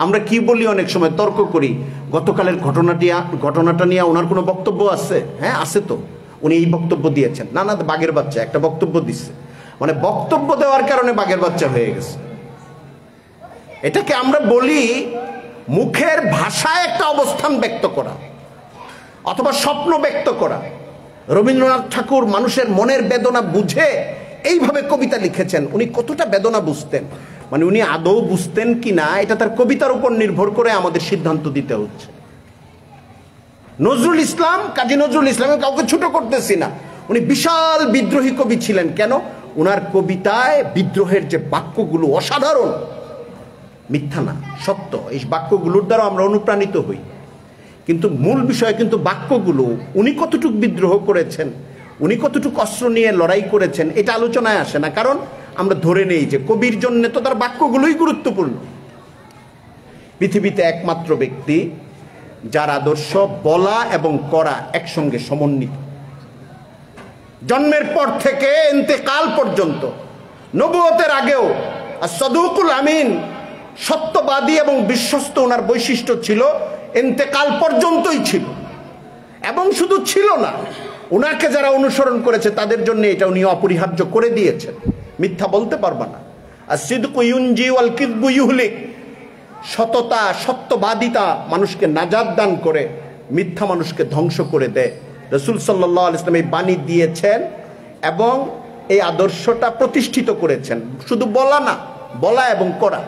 আমরা কি বলি, অনেক সময় তর্ক করি, গতকালের ঘটনাটা নিয়ে ওনার কোনো বক্তব্য আছে? হ্যাঁ আছে তো, উনি এই বক্তব্য দিয়েছেন। না না, বাঘের বাচ্চা একটা বক্তব্য দিচ্ছে, মানে বক্তব্য দেওয়ার কারণে বাঘের বাচ্চা হয়ে গেছে। এটাকে আমরা বলি মুখের ভাষায় একটা অবস্থান ব্যক্ত করা অথবা স্বপ্ন ব্যক্ত করা। রবীন্দ্রনাথ ঠাকুর মানুষের মনের বেদনা বুঝে এইভাবে কবিতা লিখেছেন। উনি কতটা বেদনা বুঝতেন, মানে উনি আদৌ বুঝতেন কি না, এটা তার কবিতার উপর নির্ভর করে আমাদের সিদ্ধান্ত দিতে হচ্ছে। নজরুল ইসলাম, কাজী নজরুল ইসলাম, কাউকে ছোট করতেছি না, উনি বিশাল বিদ্রোহী কবি ছিলেন। কেন? উনার কবিতায় বিদ্রোহের যে বাক্যগুলো অসাধারণ, মিথ্যা না, সত্য। এই বাক্যগুলোর দ্বারা আমরা অনুপ্রাণিত হই, কিন্তু মূল বিষয় কিন্তু বাক্যগুলো। উনি কতটুকু বিদ্রোহ করেছেন, উনি কতটুকু অস্ত্র নিয়ে লড়াই করেছেন, এটা আলোচনায় আসে না। কারণ আমরা ধরে নেই যে কবির জন্য তো তার বাক্যগুলোই গুরুত্বপূর্ণ। পৃথিবীতে একমাত্র ব্যক্তি যার আদর্শ বলা এবং করা একসঙ্গে সমন্বিত, জন্মের পর থেকে ইন্তেকাল পর্যন্ত, নবুয়তের আগেও। আর সদুকুল আমিন, সত্যবাদী এবং বিশ্বস্ত ওনার বৈশিষ্ট্য ছিল, ইন্তেকাল পর্যন্তই ছিল। এবং শুধু ছিল না, ওনাকে যারা অনুসরণ করেছে তাদের জন্য এটা উনি অপরিহার্য করে দিয়েছেন। মিথ্যা বলতে পারবা না। আর সিদকু ইউনজি ওয়াল কিযবু ইউহলিক, সততা, সত্যবাদিতা মানুষকে নাজাত দান করে, মিথ্যা মানুষকে ধ্বংস করে দেয়। রাসূল সাল্লাল্লাহু আলাইহি ওয়াসাল্লাম এই বাণী দিয়েছেন এবং এই আদর্শটা প্রতিষ্ঠিত করেছেন। শুধু বলা না, বলা এবং করা।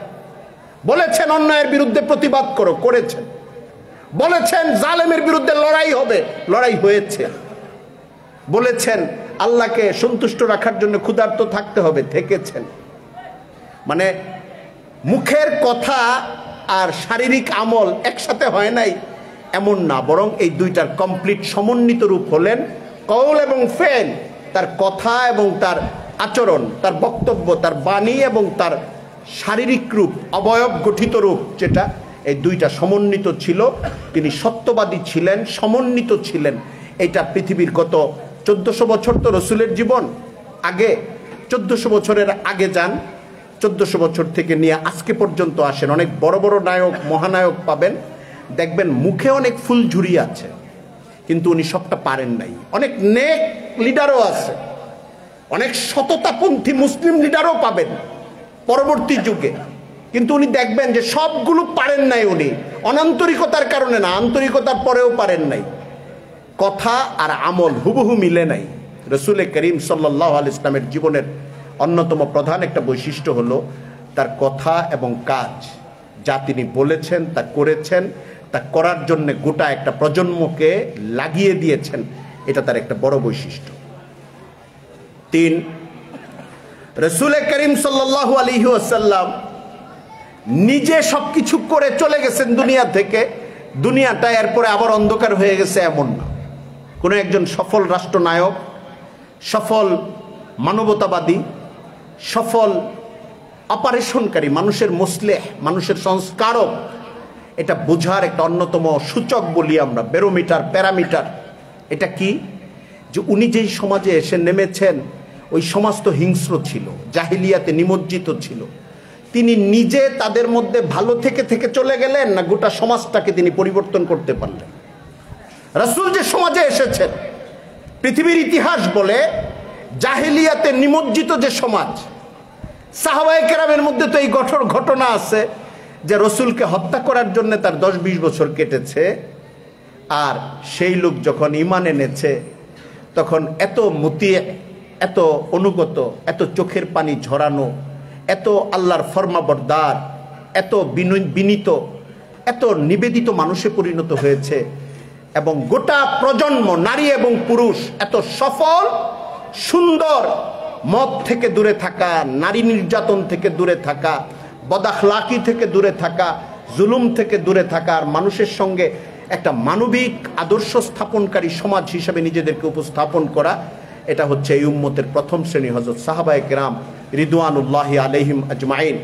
বলেছেন অন্যায়ের বিরুদ্ধে প্রতিবাদ করো, করেছেন। বলেছেন জালেমের বিরুদ্ধে লড়াই হবে, লড়াই হয়েছে। বলেছেন আল্লাহকে সন্তুষ্ট রাখার জন্য ক্ষুধার্ত থাকতে হবে, থেকেছেন। মানে মুখের কথা আর শারীরিক আমল একসাথে হয় নাই এমন না, বরং এই দুইটার কমপ্লিট সমন্বিত রূপ হলেন কওল এবং ফেল। তার কথা এবং তার আচরণ, তার বক্তব্য, তার বাণী এবং তার শারীরিক রূপ, অবয়ব গঠিত রূপ, যেটা এই দুইটা সমন্বিত ছিল। তিনি সত্যবাদী ছিলেন, সমন্বিত ছিলেন। এটা পৃথিবীর গত 1400 বছর তো রসুলের জীবন। আগে 1400 বছরের আগে যান, 1400 বছর থেকে নিয়ে আজকে পর্যন্ত আসেন, অনেক বড় বড় নায়ক, মহানায়ক পাবেন, দেখবেন মুখে অনেক ফুলঝুরি আছে, কিন্তু উনি সবটা পারেন নাই। অনেক নেক লিডারও আছে, অনেক সততাপন্থী মুসলিম লিডারও পাবেন পরবর্তী যুগে, কিন্তু উনি দেখবেন যে সবগুলো পারেন নাই। উনি অনান্তরিকতার কারণে না, আন্তরিকতার পরেও পারেন নাই। কথা আর আমল হুবহু মিলে নাই। রসুল করিম সাল্লাল্লাহু আলাইহি ওয়াসাল্লামের জীবনের অন্যতম প্রধান একটা বৈশিষ্ট্য হলো তার কথা এবং কাজ। যা তিনি বলেছেন, তা করেছেন, তা করার জন্য গোটা একটা প্রজন্মকে লাগিয়ে দিয়েছেন। এটা তার একটা বড় বৈশিষ্ট্য। 3, রসুল করিম সাল্লাল্লাহু আলাইহি ওয়াসাল্লাম নিজে সবকিছু করে চলে গেছেন দুনিয়া থেকে। দুনিয়াটা এরপরে আবার অন্ধকার হয়ে গেছে এমন না। কোনো একজন সফল রাষ্ট্রনায়ক, সফল মানবতাবাদী, সফল অপারেশনকারী, মানুষের মুসলেহ, মানুষের সংস্কারক, এটা বোঝার একটা অন্যতম সূচক বলি আমরা, ব্যারোমিটার, প্যারামিটার। এটা কি? যে উনি যেই সমাজে এসে নেমেছেন, ওই সমাজ তো হিংস্র ছিল, জাহিলিয়াতে নিমজ্জিত ছিল। তিনি নিজে তাদের মধ্যে ভালো থেকে থেকে চলে গেলেন, না গোটা সমাজটাকে তিনি পরিবর্তন করতে পারলেন? রাসূল যে সমাজে এসেছেন, পৃথিবীর ইতিহাস বলে জাহিলিয়াতে নিমজ্জিত যে সমাজ, সাহাবায়ে কেরামের মধ্যে তো এই ঘটনা আছে যে রসুলকে হত্যা করার জন্য তার 10-20 বছর কেটেছে। আর সেই লোক যখন ঈমান এনেছে, তখন এত মতি, এত অনুগত, এত চোখের পানি ঝরানো, এত আল্লাহর ফরমাবরদার, এত বিনীত, এত নিবেদিত মানুষে পরিণত হয়েছে। এবং গোটা প্রজন্ম, নারী এবং পুরুষ, এত সফল, সুন্দর, মদ থেকে দূরে থাকা, নারী নির্যাতন থেকে দূরে থাকা, বদাখলাকি থেকে দূরে থাকা, জুলুম থেকে দূরে থাকা, আর মানুষের সঙ্গে একটা মানবিক আদর্শ স্থাপনকারী সমাজ হিসেবে নিজেদেরকে উপস্থাপন করা। এটা হচ্ছে এই উম্মতের প্রথম শ্রেণী হযরত সাহাবায়ে কেরাম রিদওয়ানুল্লাহি আলাইহিম আজমাইন।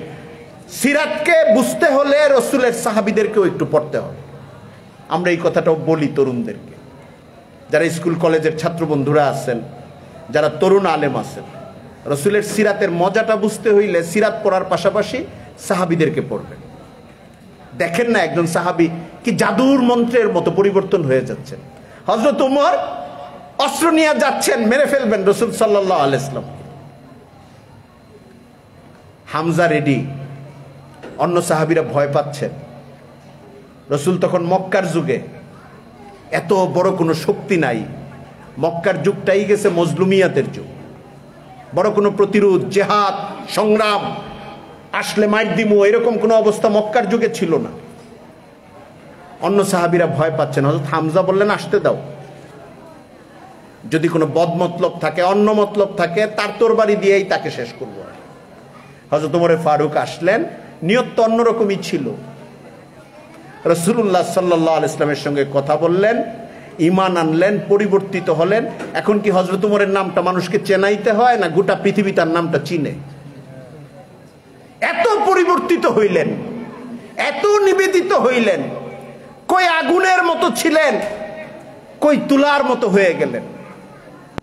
সিরাতকে বুঝতে হলে রসুলের সাহাবীদেরকেও একটু পড়তে হবে। আমরা এই কথাটাও বলি তরুণদেরকে, যারা স্কুল কলেজের ছাত্র বন্ধুরা আছেন, যারা তরুণ আলেম আছেন, রসুলের সিরাতের মজাটা বুঝতে হইলে সিরাত পড়ার পাশাপাশি সাহাবীদেরকে পড়বেন। দেখেন না একজন সাহাবী কি জাদুর মন্ত্রের মতো পরিবর্তন হয়ে যাচ্ছেন। হযরত ওমর অস্ত্র নিয়ে যাচ্ছেন, মেরে ফেলবেন রাসূল সাল্লাল্লাহু আলাইহি ওয়াসাল্লাম। হামজা রেডি, অন্য সাহাবীরা ভয় পাচ্ছেন। রাসূল তখন মক্কার যুগে, এত বড় কোনো শক্তি নাই। মক্কার যুগটাই গেছে মজলুমিয়াতের যুগ। বড় কোনো প্রতিরোধ, জেহাদ, সংগ্রাম, আসলে মাইর দিমু, এরকম কোনো অবস্থা মক্কার যুগে ছিল না। অন্য সাহাবীরা ভয় পাচ্ছেন। হযরত হামজা বললেন, আসতে দাও, যদি কোনো বদ মতলব থাকে, অন্য মতলব থাকে, তার তরবারি দিয়েই তাকে শেষ করব। হযরত ওমরে ফারুক আসলেন, নিয়ত তো অন্যরকমই ছিল। রাসূলুল্লাহ সাল্লাল্লাহু আলাইহি ওয়াসাল্লামের সঙ্গে কথা বললেন, ঈমান আনলেন, পরিবর্তিত হলেন। এখন কি হযরত ওমরের নামটা মানুষকে চেনাইতে হয় না গোটা পৃথিবী তার নামটা চিনে? এত পরিবর্তিত হইলেন, এত নিবেদিত হইলেন, কই আগুনের মতো ছিলেন, কই তুলার মতো হয়ে গেলেন।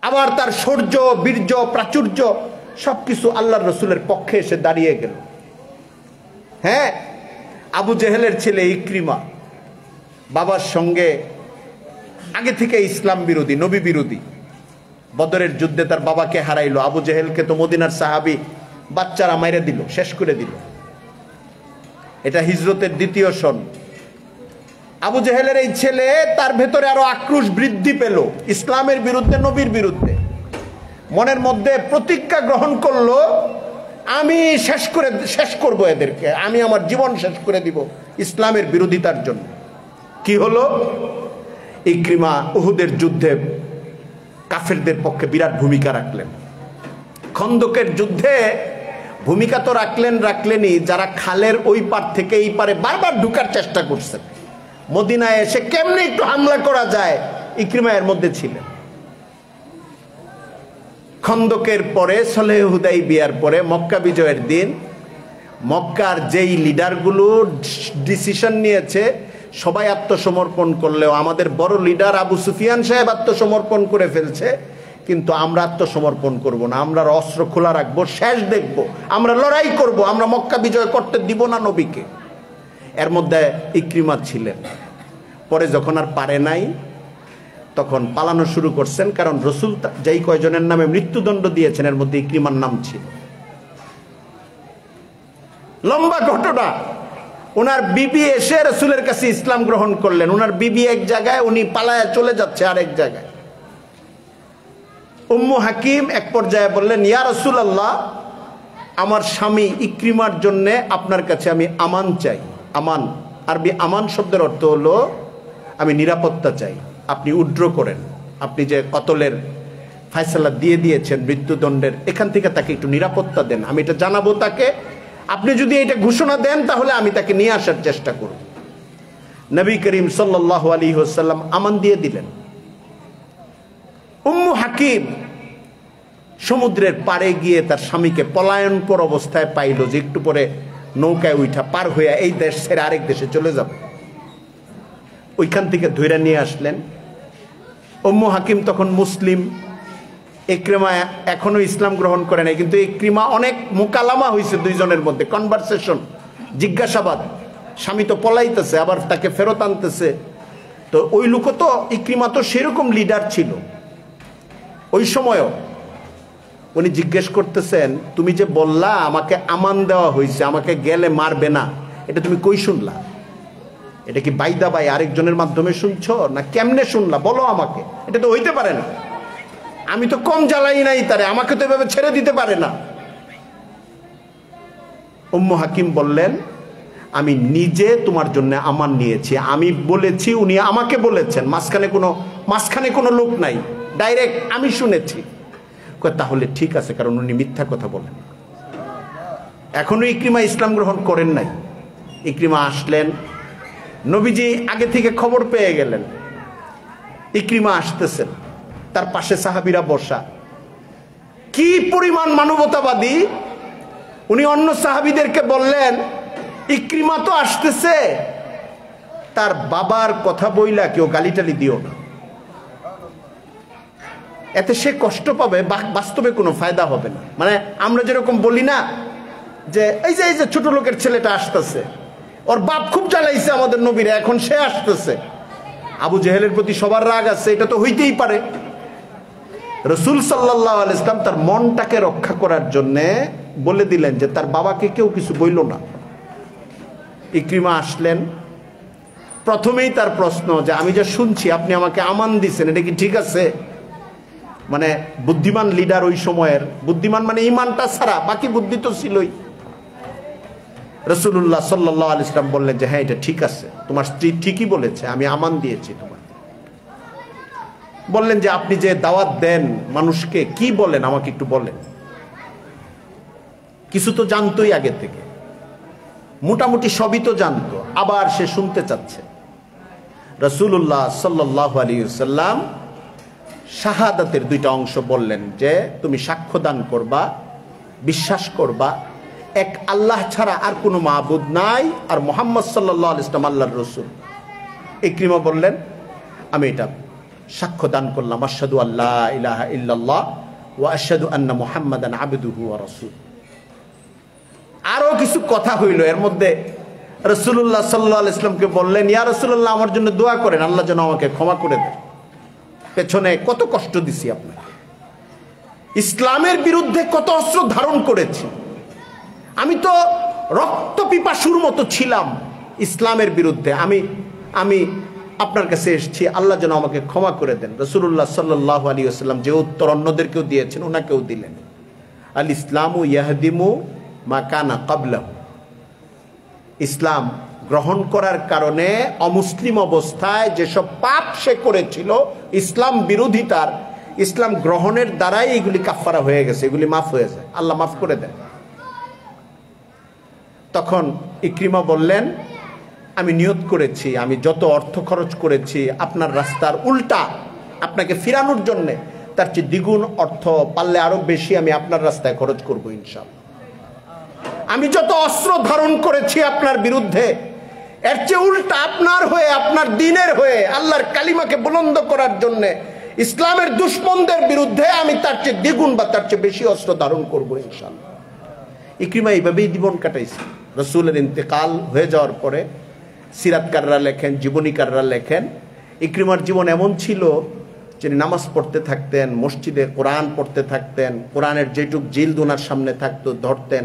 আবার তার শৌর্য, বীর্য, প্রাচুর্য সবকিছু আল্লাহর রাসূলের পক্ষে এসে দাঁড়িয়ে গেল। হ্যাঁ, আবু জেহেলের ছেলে ইকরিমা বাবার সঙ্গে আগে থেকে ইসলাম বিরোধী, নবী বিরোধী। বদরের যুদ্ধে তার বাবাকে হারাইলো। আবু জেহেলকে তো মদিনার সাহাবী বাচ্চারা মাইরে দিল, শেষ করে দিল। এটা হিজরতের দ্বিতীয় সন। আবু জেহেলের এই ছেলে, তার ভেতরে আরো আক্রোশ বৃদ্ধি পেল ইসলামের বিরুদ্ধে, নবীর বিরুদ্ধে। মনের মধ্যে প্রতিজ্ঞা গ্রহণ করলো, আমি শেষ করব এদেরকে, আমি আমার জীবন শেষ করে দিব ইসলামের বিরোধিতার জন্য। কি হলো? ইকরিমা উহুদের যুদ্ধে কাফেরদের পক্ষে বিরাট ভূমিকা রাখলেন। খন্দকের যুদ্ধে ভূমিকা তো রাখলেনই, যারা খালের ওই পার থেকে এই পারে বারবার ঢুকার চেষ্টা করছেন, মদিনায় এসে কেমনে একটু হামলা করা যায়, ইকরিমা এর মধ্যে ছিলেন। খন্দকের পরে, সলহে হুদাইবিয়ার পরে, মক্কা বিজয়ের দিন মক্কার যেই লিডারগুলো ডিসিশন নিয়েছে, সবাই আত্মসমর্পণ করলেও আমাদের বড় লিডার আবু সুফিয়ান সাহেব আত্মসমর্পণ করে ফেলছে, কিন্তু আমরা আত্মসমর্পণ করব না, আমরা অস্ত্র খোলা রাখবো, শেষ দেখব, আমরা লড়াই করব, আমরা মক্কা বিজয় করতে দিব না নবীকে। এর মধ্যে ইকরিমা ছিলেন। পরে যখন আর পারে নাই, তখন পালানো শুরু করছেন, কারণ রসুল যেই কয়জনের নামে মৃত্যুদণ্ড দিয়েছেন এর মধ্যে ইকরিমার নাম ছিল। লম্বা ঘটনা। ওনার বিবি এসে রসুলের কাছে ইসলাম গ্রহণ করলেন। ওনার বিবি এক জায়গায়, উনি পালায়া চলে যাচ্ছে আরেক জায়গায়। উম্মু হাকিম এক পর্যায়ে বললেন, ইয়া রাসূলুল্লাহ, আমার স্বামী ইকরিমার জন্য আপনার কাছে আমি আমান চাই। আমান, আরবি আমান শব্দের অর্থ হলো আমি নিরাপত্তা চাই, আপনি উড্র করেন, আপনি যে কতলের ফয়সালা দিয়ে দিয়েছেন মৃত্যুদণ্ডের, এখান থেকে তাকে একটু নিরাপত্তা দেন, আমি এটা জানাবো তাকে, আপনি যদি এটা ঘোষণা দেন তাহলে আমি তাকে নিয়ে আসার চেষ্টা করব। নবী করিম সাল্লাল্লাহু আলাইহি ওয়াসাল্লাম আমান দিয়ে দিলেন। উম্মু হাকিম সমুদ্রের পাড়ে গিয়ে তার স্বামীকে পলায়নপর অবস্থায় পাইল, যে একটু পরে নৌকায় উঠা পার হইয়া এই দেশ ছেড়ে আরেক দেশে চলে যাবে। ওইখান থেকে ধইরা নিয়ে আসলেন। উম্মু হাকিম তখন মুসলিম, ইকরিমা এখনো ইসলাম গ্রহণ করে নাই, কিন্তু ইকরিমা অনেক মোকালামা হয়েছে দুইজনের মধ্যে, কনভারসেশন, জিজ্ঞাসাবাদ। স্বামী তো পলাইতেছে, আবার তাকে ফেরত আনতেছে। তো ওই লোক তো, ইকরিমা তো সেরকম লিডার ছিল ওই সময়ও। উনি জিজ্ঞেস করতেছেন, তুমি যে বললা আমাকে আমান দেওয়া হয়েছে, আমাকে গেলে মারবে না, এটা তুমি কই শুনলা? এটা কি বাইদা বাই আরেকজনের মাধ্যমে শুনছো, না কেমনে শুনলা বলো আমাকে? এটা তো হইতে পারে না, আমি তো কম জ্বালাই নাই তারে, আমাকে তো এভাবে ছেড়ে দিতে পারে না। উম্মু হাকিম বললেন, আমি নিজে তোমার জন্য আমান নিয়েছি, আমি বলেছি, উনি আমাকে বলেছেন, মাঝখানে কোনো লোক নাই, ডাইরেক্ট আমি শুনেছি। তাহলে ঠিক আছে, কারণ উনি মিথ্যা কথা বলেন। এখনো ইকরিমা ইসলাম গ্রহণ করেন নাই। ইকরিমা আসলেন, নবীজি আগে থেকে খবর পেয়ে গেলেন ইকরিমা আসতেছেন, তার পাশে সাহাবীরা বসা। কি পরিমাণ মানবতাবাদী! উনি অন্য সাহাবীদেরকে বললেন, ইকরিমা তো আসতেছে, তার বাবার কথা বইলা কেউ গালিটালি দিও না, এতে সে কষ্ট পাবে, বাস্তবে কোনো ফায়দা হবে না। মানে আমরা যেরকম বলি না যে এই যে ছোট লোকের ছেলেটা আসতেছে, ওর বাপ খুব জ্বালাইছে আমাদের নবীরা, এখন সে আসতেছে। আবু জেহেলের প্রতি সবার রাগ আছে, এটা তো হইতেই পারে। রাসূল সাল্লাল্লাহু আলাইহি ওয়াসাল্লাম তার মনটাকে রক্ষা করার জন্য বলে দিলেন যে তার বাবাকে কেউ কিছু বইল না। ইকরিমা আসলেন, প্রথমেই তার প্রশ্ন যে আমি যা শুনছি আপনি আমাকে আমান দিছেন, এটা কি ঠিক আছে? মানে বুদ্ধিমান লিডার ওই সময়ের, বুদ্ধিমান মানে ইমানটা ছাড়া বাকি বুদ্ধি তো ছিলই। রাসূলুল্লাহ সাল্লাল্লাহু আলাইহি ওয়াসাল্লাম বললেন যে হ্যাঁ, এটা ঠিক আছে, তোমার স্ত্রী ঠিকই বলেছে, আমি আমান দিয়েছি তোমার। বললেন যে আপনি যে দাওয়াত দেন মানুষকে, কি বলেন আমাকে একটু বলেন। কিছু তো জানতোই আগে থেকে, মোটামুটি সবই তো জানতো, আবার সে শুনতে চাচ্ছে। রাসূলুল্লাহ সাল্লাল্লাহু আলাইহি ওয়াসাল্লাম শাহাদাতের দুইটা অংশ বললেন যে তুমি সাক্ষ্য দান করবা, বিশ্বাস করবা এক আল্লাহ ছাড়া আর কোনো মাবুদ নাই, আর মুহাম্মদ সাল্লাল্লাহু আলাইহি ওয়াসাল্লাম আল্লাহর রাসূল। ইকরিমা বললেন আমি এটা সাক্ষ্য দান করলাম, আশহাদু আল্লা ইলাহা ইল্লাল্লাহ ওয়া আশহাদু আন্না মুহাম্মাদান আবদুহু ওয়া রাসূলুহু। আরো কিছু কথা হইল, এর মধ্যে রাসূলুল্লাহ সাল্লাল্লাহু আলাইহি ওয়াসাল্লামকে বললেন, ইয়া রাসূলুল্লাহ আমার জন্য দোয়া করেন, আল্লাহ যেন আমাকে ক্ষমা করে দেন, পেছনে কত কষ্ট দিছি আপনাকে, ইসলামের বিরুদ্ধে কত অস্ত্র ধারণ করেছি, আমি তো রক্ত পিপাসুর মতো ছিলাম ইসলামের বিরুদ্ধে, আমি আপনার কাছে এসেছি, আল্লাহ যেন আমাকে ক্ষমা করে দেন। রাসূলুল্লাহ সাল্লাল্লাহু আলাইহি ওয়াসাল্লাম যে উত্তর অন্যদেরকেও দিয়েছেন ওনাকেও দিলেন, আল ইসলামু ইয়াহদিমু মা কানা ক্বাবলাহু। ইসলাম গ্রহণ করার কারণে অমুসলিম অবস্থায় যেসব পাপ সে করেছিল ইসলাম বিরোধিতার, ইসলাম গ্রহণের দ্বারাই এগুলি কাফারা হয়ে গেছে, এগুলি মাফ হয়ে যায়, আল্লাহ মাফ করে দেন। তখন ইকরিমা বললেন আমি নিয়ত করেছি, আমি যত অর্থ খরচ করেছি আপনার রাস্তার উল্টা আপনাকে ফিরানোর জন্য, তার চেয়ে দ্বিগুণ অর্থ, পারলে আরো বেশি আমি আপনার রাস্তায় খরচ করবো ইনশাআল্লাহ। আমি যত অস্ত্র ধারণ করেছি আপনার বিরুদ্ধে, এর চেয়ে উল্টা আপনার হয়ে, আপনার দ্বীনের হয়ে, আল্লাহর কালিমাকে বুলন্দ করার জন্য ইসলামের দুশমনদের বিরুদ্ধে আমি তার চেয়ে দ্বিগুণ বা তার চেয়ে বেশি অস্ত্র ধারণ করবো ইনশাআল্লাহ। ইকরিমা এইভাবেই জীবন কাটাইছে। রাসূলের ইন্তেকাল হয়ে যাওয়ার পরে সিরাতকাররা লেখেন, জীবনীকাররা লেখেন, ইকরিমার জীবন এমন ছিল যে নামাজ পড়তে থাকতেন, মসজিদে কোরআন পড়তে থাকতেন, কোরআনের যেটুক জিলদ ওনার সামনে থাকতো ধরতেন,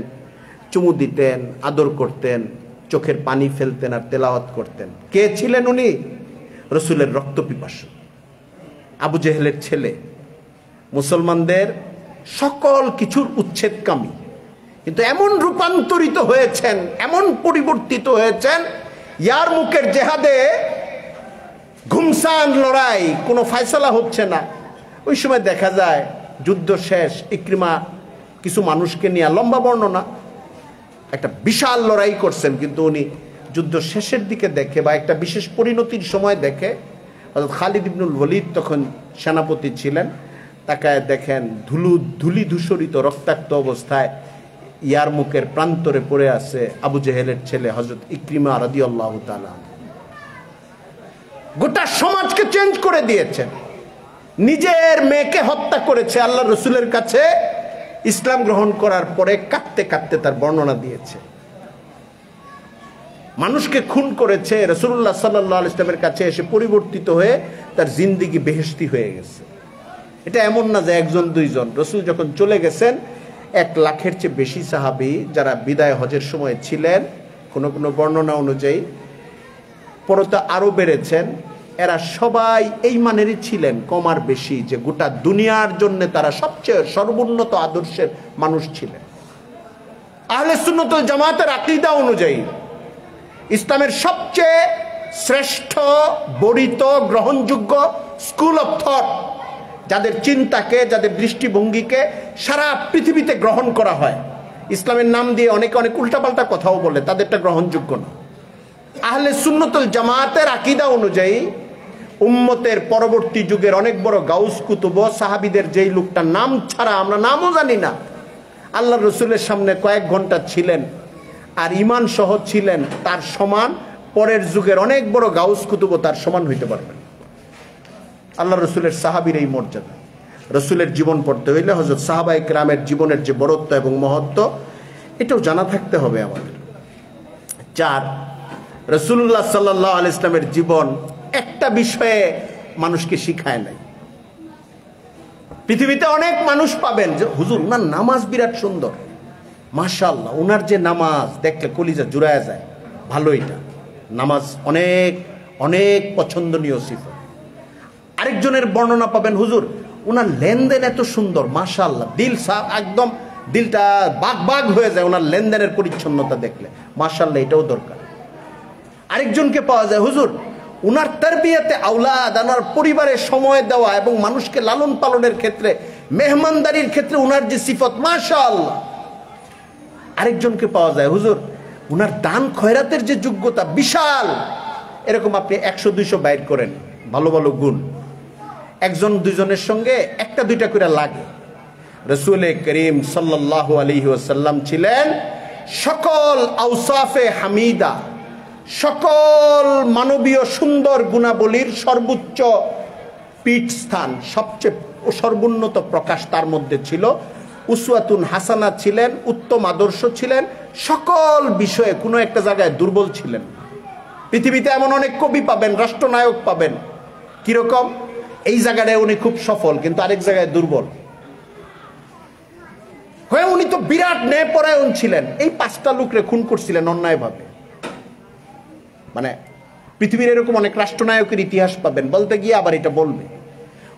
চুমু দিতেন, আদর করতেন, চোখের পানি ফেলতেন আর তেলাওয়াত করতেন। কে ছিলেন উনি? রাসূলের রক্ত পিপাসু, আবু জেহেলের ছেলে, মুসলমানদের সকল কিছুর উচ্ছেদকামী, কিন্তু এমন রূপান্তরিত হয়েছেন, এমন পরিবর্তিত হয়েছেন, ইয়ারমুকের জেহাদে ঘুমসান লড়াই, কোনো ফয়সালা হচ্ছে না, ওই সময় দেখা যায় যুদ্ধ শেষ, ইকরিমা কিছু মানুষকে নিয়ে, লম্বা বর্ণনা, একটা বিশাল লড়াই করছেন, কিন্তু উনি যুদ্ধ শেষের দিকে দেখে বা একটা বিশেষ পরিণতির সময় দেখে, অর্থাৎ খালিদ ইবনুল ওয়ালিদ তখন সেনাপতি ছিলেন, তাকায় দেখেন ধুলি ধূসরিত রক্তাক্ত অবস্থায় ইয়ারমুকের প্রান্তরে পড়ে আছে আবু জেহেলের ছেলে হযরত ইকরিমা রাদিয়াল্লাহু তাআলা। গোটা সমাজকে চেঞ্জ করে দিয়েছেন, নিজের মেয়েকে হত্যা করেছে, আল্লাহ রসুলের কাছে ইসলাম গ্রহণ করার পরে কাঁদতে কাঁদতে তার বর্ণনা দিয়েছে, মানুষকে খুন করেছে, রাসূলুল্লাহ সাল্লাল্লাহু আলাইহি ওয়াসাল্লামের কাছে এসে পরিবর্তিত হয়ে তার জিন্দেগি বেহেশতি হয়ে গেছে। এটা এমন না যে একজন দুইজন, রাসূল যখন চলে গেছেন 1 লাখের চেয়ে বেশি সাহাবী যারা বিদায় হজের সময় ছিলেন, কোনো কোনো বর্ণনা অনুযায়ী পরতে আরো বেড়েছেন, এরা সবাই এই মানেরই ছিলেন, কম আর বেশি, যে গোটা দুনিয়ার জন্য তারা সবচেয়ে সর্বোন্নত আদর্শের মানুষ ছিলেন। আহলে সুন্নাত ওয়াল জামাতের আকীদা অনুযায়ী ইসলামের সবচেয়ে শ্রেষ্ঠ, বরিত, গ্রহণযোগ্য স্কুল অফ থট, যাদের চিন্তাকে, যাদের দৃষ্টিভঙ্গিকে সারা পৃথিবীতে গ্রহণ করা হয়, ইসলামের নাম দিয়ে অনেকে অনেক উল্টাপাল্টা কথাও বলে, তাদেরটা গ্রহণযোগ্য না। আহলে সুন্নাত ওয়াল জামাতের আকীদা অনুযায়ী উম্মতের পরবর্তী যুগের অনেক বড় গাউস কুতুব, সাহাবীদের যেই লোকটার নাম ছাড়া আমরা নামও জানি না, আল্লাহ রসুলের সামনে কয়েক ঘন্টা ছিলেন আর ঈমান সহ ছিলেন, তার সমান পরের যুগের অনেক বড় গাউস কুতুব তার সমান হইতে পারবেন। আল্লাহ রসুলের সাহাবীর এই মর্যাদা। রসুলের জীবন পড়তে হইলে হযরত সাহাবায়ে কেরামের জীবনের যে বড়ত্ব এবং মহত্ব, এটাও জানা থাকতে হবে আমাদের। 4, রাসূলুল্লাহ সাল্লাল্লাহু আলাইহি ওয়াসাল্লামের জীবন একটা বিষয়ে মানুষকে শিখায় নাই। পৃথিবীতে অনেক মানুষ পাবেন যে হুজুর উনার নামাজ বিরাট সুন্দর, মাশাআল্লাহ, উনার যে নামাজ দেখলে কলিজা জুড়ায় যায়, ভালো, এটা নামাজ অনেক অনেক পছন্দনীয় সিফত। আরেকজনের বর্ণনা পাবেন, হুজুর উনার লেনদেন এত সুন্দর, মাশাআল্লাহ, দিল একদম দিলটা বাগ বাগ হয়ে যায় ওনার লেনদেনের পরিচ্ছন্নতা দেখলে। মাশাআল্লাহ, এটাও দরকার। আরেকজনকে পাওয়া যায় হুজুর উনার তারবিয়াতে আওলাদ, ওনার পরিবারে সময় দেওয়া এবং মানুষকে লালন পালনের ক্ষেত্রে, মেহমানদারির ক্ষেত্রে উনার যে সিফত, মাশাআল্লাহ। আরেকজনকে পাওয়া যায় হুজুর উনার দান খয়রাতের যে যোগ্যতা বিশাল। এরকম আপনি 100-200 বাইর করেন ভালো ভালো গুণ, একজন দুইজনের সঙ্গে একটা দুইটা করে লাগে। রাসূল করিম সাল্লাল্লাহু আলাইহি ওয়াসাল্লাম ছিলেন সকল আওসাফে হামিদা, সকল মানবীয় সুন্দর গুণাবলীর সর্বোচ্চ পীঠস্থান, সবচেয়ে সর্বোন্নত প্রকাশ তার মধ্যে ছিল। উসওয়াতুন হাসানা ছিলেন, উত্তম আদর্শ ছিলেন, সকল বিষয়ে কোনো একটা জায়গায় দুর্বল ছিলেন। পৃথিবীতে এমন অনেক কবি পাবেন, রাষ্ট্রনায়ক পাবেন, কিরকম এই জায়গাটায় উনি খুব সফল কিন্তু আরেক জায়গায় দুর্বল হয়ে। উনি তো বিরাট ন্যায়পরায়ণ ছিলেন, এই 5টা লোকরে খুন করছিলেন অন্যায়ভাবে। মানে পৃথিবীর এরকম অনেক রাষ্ট্রনায়কের ইতিহাস পাবেন, বলতে গিয়ে আবার এটা বলবে।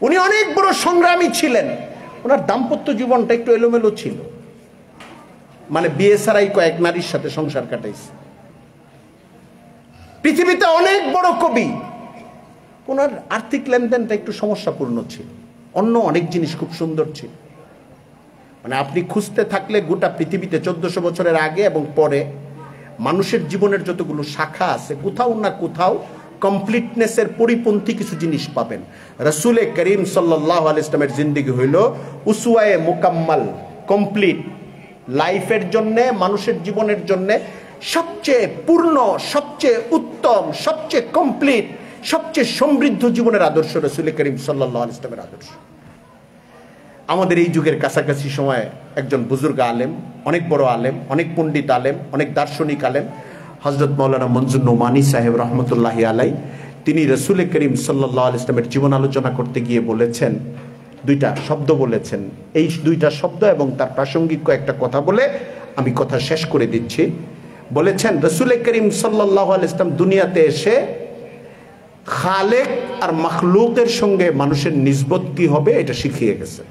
উনি অনেক বড় সংগ্রামী ছিলেন, ওনার দাম্পত্য জীবনটা একটু এলোমেলো ছিল, মানে বিয়ে ছাড়াই কয়েক নারীর সাথে সংসার কাটাইছে। পৃথিবীতে অনেক বড় কবি, ওনার আর্থিক লেনদেনটা একটু সমস্যাপূর্ণ ছিল, অন্য অনেক জিনিস খুব সুন্দর ছিল। মানে আপনি খুঁজতে থাকলে গোটা পৃথিবীতে 1400 বছরের আগে এবং পরে মানুষের জীবনের যতগুলো শাখা আছে কোথাও না কোথাও কমপ্লিটনেসের পরিপন্থী কিছু জিনিস পাবেন। রাসূল করিম সাল্লাল্লাহু আলাইহি ওয়াসাল্লামের জিন্দেগি হইল উসওয়ায়ে মুকাম্মাল, কমপ্লিট লাইফের জন্য, মানুষের জীবনের জন্য সবচেয়ে পূর্ণ, সবচেয়ে উত্তম, সবচেয়ে কমপ্লিট, সবচেয়ে সমৃদ্ধ জীবনের আদর্শ রাসূল করিম সাল্লাল্লাহু আলাইহি ওয়াসাল্লামের আদর্শ। আমাদের এই যুগের কাছাকাছি সময়ে একজন বুজুর্গ আলেম, অনেক বড় আলেম, অনেক পণ্ডিত আলেম, অনেক দার্শনিক আলেম, হযরত মাওলানা মনজুর নোমানী সাহেব রহমতুল্লাহি আলাই, তিনি রাসূল করিম সাল্লাল্লাহু আলাইহি ওয়াসাল্লামের জীবন আলোচনা করতে গিয়ে বলেছেন, 2টা শব্দ বলেছেন। এই 2টা শব্দ এবং তার প্রাসঙ্গিক কয়েকটা কথা বলে আমি কথা শেষ করে দিচ্ছি। বলেছেন রাসূল করিম সাল্লাল্লাহু আলাইহি ওয়াসাল্লাম দুনিয়াতে এসে খালেক আর মাখলুকের সঙ্গে মানুষের নিসবত কি হবে এটা শিখিয়ে গেছে।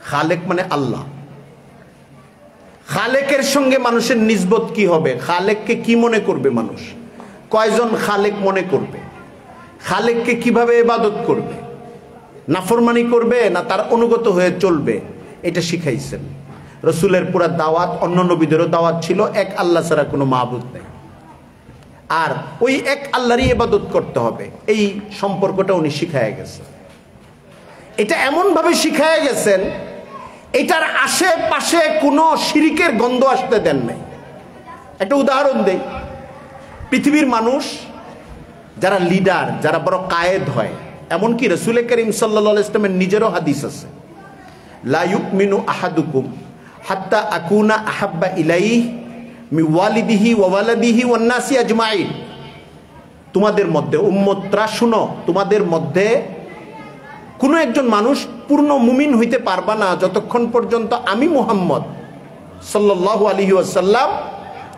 খালেক মানে আল্লাহ, খালেকের সঙ্গে মানুষের নিসবত কি হবে, খালেককে কি মনে করবে মানুষ, কয়জন খালেক মনে করবে, খালেককে কিভাবে ইবাদত করবে, নাফরমানি করবে না তার অনুগত হয়ে চলবে, এটা শিখাইছেন। রাসূলের পুরা দাওয়াত, অন্য নবীদেরও দাওয়াত ছিল এক আল্লাহ ছাড়া কোনো মাবুদ নেই, আর ওই এক আল্লাহরই ইবাদত করতে হবে, এই সম্পর্কটা উনি শিখায় গেছেন। এটা এমন ভাবে শিখায় গেছেন এটার আশেপাশে কোনো শিরিকের গন্ধ আসতে দেন নাই। একটা উদাহরণ দেই, পৃথিবীর মানুষ যারা লিডার, যারা বড় কায়েদ হয়, এমনকি রাসূল করিম সাল্লাল্লাহু আলাইহি ওয়াসাল্লামের নিজেরও হাদিস আছে, লা ইউমিনু আহাদুকুম হাত্তা আকুনা আহাব্বা ইলাইহি মি ওয়ালিদিহি ওয়া ওয়ালাদিহি ওয়ান নাসি আজমাইন। তোমাদের মধ্যে উম্মতরা শুনো, তোমাদের মধ্যে কোনো একজন মানুষ পূর্ণ মুমিন হইতে পারবা না যতক্ষণ পর্যন্ত আমি মুহাম্মদ সাল্লাল্লাহু আলাইহি ওয়াসাল্লাম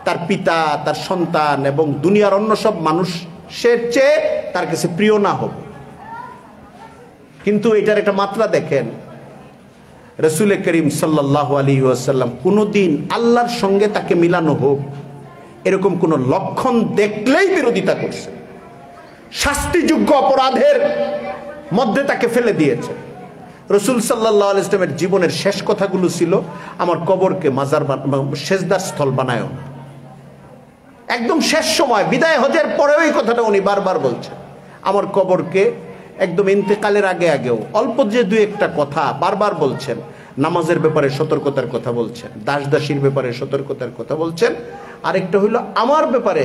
তার পিতা, তার সন্তান এবং দুনিয়ার অন্য সব মানুষের চেয়ে তার কাছে প্রিয় না হব। কিন্তু এটার একটা মাত্রা দেখেন, রাসূল করিম সাল্লাল্লাহু আলাইহি ওয়াসাল্লাম কোনোদিন আল্লাহর সঙ্গে তাকে মিলানো হোক এরকম কোন লক্ষণ দেখলেই বিরোধিতা করছে, শাস্তিযোগ্য অপরাধের মধ্যে তাকে ফেলে দিয়েছে। রাসূল সাল্লাল্লাহু আলাইহি ওয়াসাল্লামের জীবনের শেষ কথাগুলো ছিল, আমার কবরকে মাজার সেজদার স্থল বানায়ও না। একদম শেষ সময়, বিদায় হজের পরেও এই কথাটা উনি বারবার বলছেন, আমার কবরকে একদম ইন্তেকালের আগেও অল্প যে 2-1টা কথা বারবার বলছেন। নামাজের ব্যাপারে সতর্কতার কথা বলছেন, দাস দাসীর ব্যাপারে সতর্কতার কথা বলছেন, আরেকটা হইল আমার ব্যাপারে,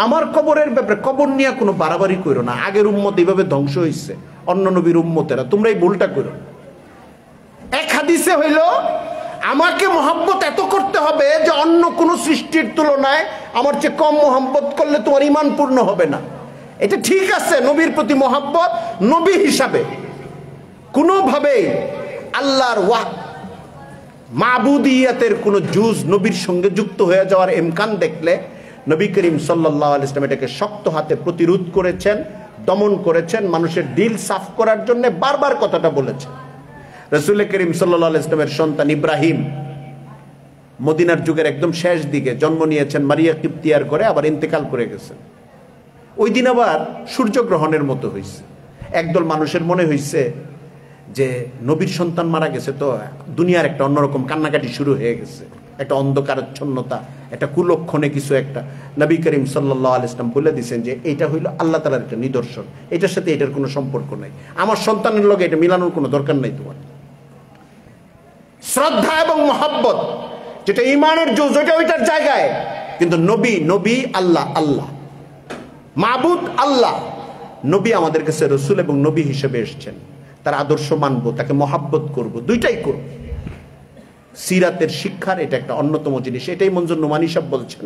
আমার কবরের ব্যাপারে, কবর নিয়ে কোনো বাড়াবাড়ি করো না, আগের উম্মত এইভাবে ধ্বংস হয়েছে, অন্য নবীর উম্মতেরা, তোমরা এই ভুলটা করো। এক হাদিসে হইল আমাকে মহব্বত এত করতে হবে যে অন্য কোনো সৃষ্টির তুলনায় আমার চেয়ে কম মহব্বত করলে তোমার ঈমান পূর্ণ হবে না। এটা ঠিক আছে, নবীর প্রতি মহব্বত, নবী হিসাবে কোনোভাবেই আল্লাহর মাবুদিয়াতের কোনো জুজ নবীর সঙ্গে যুক্ত হয়ে যাওয়ার ইমকান দেখলে নবী করিম সাল্লাল্লাহু আলাইহি ওয়াসাল্লাম এটাকে শক্ত হাতে প্রতিরোধ করেছেন, দমন করেছেন, মানুষের দিল সাফ করার জন্য বারবার কথাটা বলেছেন। রাসূল করিম সাল্লাল্লাহু আলাইহি ওয়াসাল্লামের সন্তান ইব্রাহিম মদিনার যুগের একদম শেষ দিকে জন্ম নিয়েছেন মারিয়া কিপ্তিয়ার ঘরে, আবার ইন্তেকাল করে গেছেন। ওই দিন আবার সূর্যগ্রহণের মতো হয়েছে। একদল মানুষের মনে হয়েছে যে নবীর সন্তান মারা গেছে, তো দুনিয়ার একটা অন্যরকম কান্নাকাটি শুরু হয়ে গেছে, একটা অন্ধকারাচ্ছন্নতা, একটা কুলক্ষণে কিছু একটা। নবী করিম সাল্লাল্লাহু আলাইহি ওয়াসাল্লাম বলে দিয়েছেন যে এটা হইল আল্লাহ তাআলার একটা নিদর্শন, এটার সাথে এটার কোনো সম্পর্ক নাই, আমার সন্তানের লগে এটা মিলানোর কোনো দরকার নাই তোমার। শ্রদ্ধা এবং মহব্বত যেটা ঈমানের জুজ, ওইটা ওইটার জায়গায়, কিন্তু নবী নবী আল্লাহ আল্লাহ, মাবুদ আল্লাহ। নবী আমাদের কাছে রসুল এবং নবী হিসেবে এসেছেন, তার আদর্শ মানবো, তাকে মহাব্বত করব, দুইটাই করব। সিরাতের শিক্ষার এটা একটা অন্যতম জিনিস। এটাই মনজুর নোমানী সাহেব বলছেন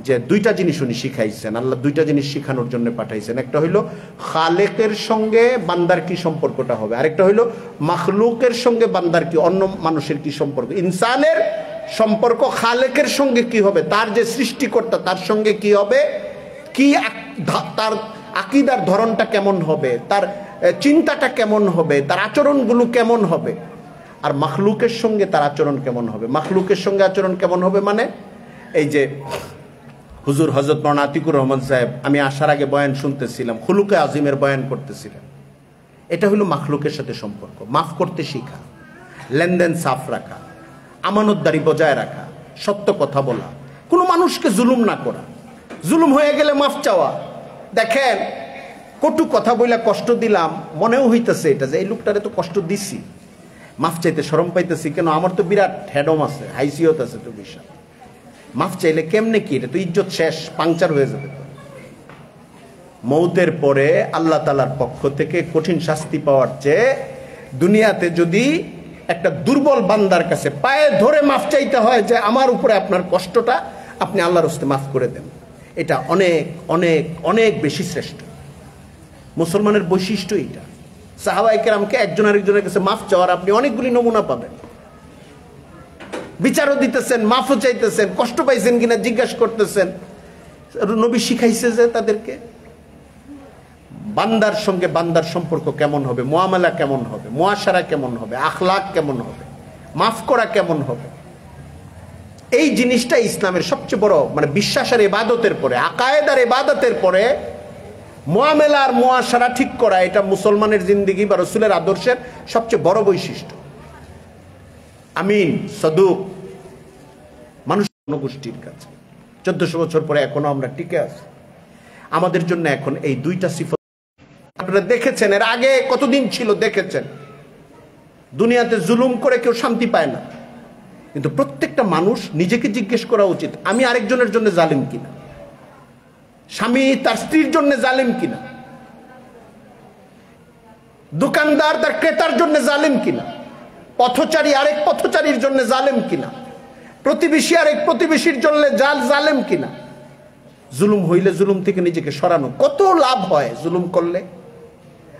যে দুইটা জিনিস উনি শিখাইছেন, আল্লাহ দুইটা জিনিস শিখানোর জন্য পাঠাইছেন। একটা হইল খালেকের সঙ্গে বান্দার কি সম্পর্কটা হবে, আরেকটা হইল মাখলুকের সঙ্গে বান্দার কি, অন্য মানুষের কি সম্পর্ক। ইনসানের সম্পর্ক খালেকের সঙ্গে কি হবে, তার যে সৃষ্টিকর্তা তার সঙ্গে কি হবে, কি তার আকীদার ধরনটা কেমন হবে, তার চিন্তাটা কেমন হবে, তার আচরণগুলো কেমন হবে। আর মাখলুকের সঙ্গে তার আচরণ কেমন হবে। মাখলুকের সঙ্গে আচরণ কেমন হবে মানে, এই যে হুজুর হযরত মাওলানা আতিকুর রহমান সাহেব, আমি আসার আগে বয়ান শুনতেছিলাম, খুলুকে আজিমের বয়ান করতেছিলেন। এটা হলো মাখলুকের সাথে সম্পর্ক। মাফ করতে শিখা, লেনদেন সাফ রাখা, আমানতদারি বজায় রাখা, সত্য কথা বলা, কোনো মানুষকে জুলুম না করা, জুলুম হয়ে গেলে মাফ চাওয়া। দেখেন, কটু কথা বইলা কষ্ট দিলাম, মনেও হইতেছে এটা যে এই লোকটারে তো কষ্ট দিছি, মাফ চাইতে শরম পাইতেছি কেন, আমার তো বিরাট হেডম আছে, হাইসিয়ত আছে, তো বিশাল, মাফ চাইলে কেমনে কি, এটা তো ইজ্জত শেষ, পাংচার হয়ে যাবে। মৌতের পরে আল্লাহ তাআলার পক্ষ থেকে কঠিন শাস্তি পাওয়ার চেয়ে দুনিয়াতে যদি একটা দুর্বল বান্দার কাছে পায়ে ধরে মাফ চাইতে হয় যে আমার উপরে আপনার কষ্টটা আপনি আল্লাহর হস্তে মাফ করে দেন, এটা অনেক অনেক অনেক বেশি শ্রেষ্ঠ। মুসলমানের বৈশিষ্ট্য এটা। সাহাবায়ে কেরামকে একজন আরেকজনের কাছে মাফ চাওয়ার আপনি অনেকগুলি নমুনা পাবেন। বিচারও দিতেছেন, মাফও চাইতেছেন, কষ্ট পাইছেন কিনা জিজ্ঞাসা করতেছেন। নবী শিখাইছে যে তাদেরকে বান্দার সঙ্গে বান্দার সম্পর্ক কেমন হবে, মুআমালা কেমন হবে, মুআশারা কেমন হবে, আখলাক কেমন হবে, মাফ করা কেমন হবে। এই জিনিসটা ইসলামের সবচেয়ে বড়, মানে বিশ্বাস আর ইবাদতের পরে, আকায়েদ আর ইবাদতের পরে মুআমালা আর মুআশারা ঠিক করা, এটা মুসলমানের জিন্দেগি বা রাসূলের আদর্শের সবচেয়ে বড় বৈশিষ্ট্য। আমিন, সাদুক মানুষ গোষ্ঠীর কাছে 1400 বছর পরে এখনো আমরা টিকে আছি। আমাদের জন্য এখন এই দুইটা সিফত আপনারা দেখেছেন, এর আগে কতদিন ছিল দেখেছেন। দুনিয়াতে জুলুম করে কেউ শান্তি পায় না, কিন্তু প্রত্যেকটা মানুষ নিজেকে জিজ্ঞেস করা উচিত আমি আরেকজনের জন্য জালিম কিনা, স্বামী তার স্ত্রীর জন্য জালিম কিনা, দোকানদার তার ক্রেতার জন্য জালিম কিনা, পথচারী আরেক পথচারীর জন্য জালেম কিনা, প্রতিবেশী আরেক প্রতিবেশীর জন্য জালেম কিনা। জুলুম হইলে জুলুম থেকে নিজেকে সরানো, কত লাভ হয় জুলুম করলে।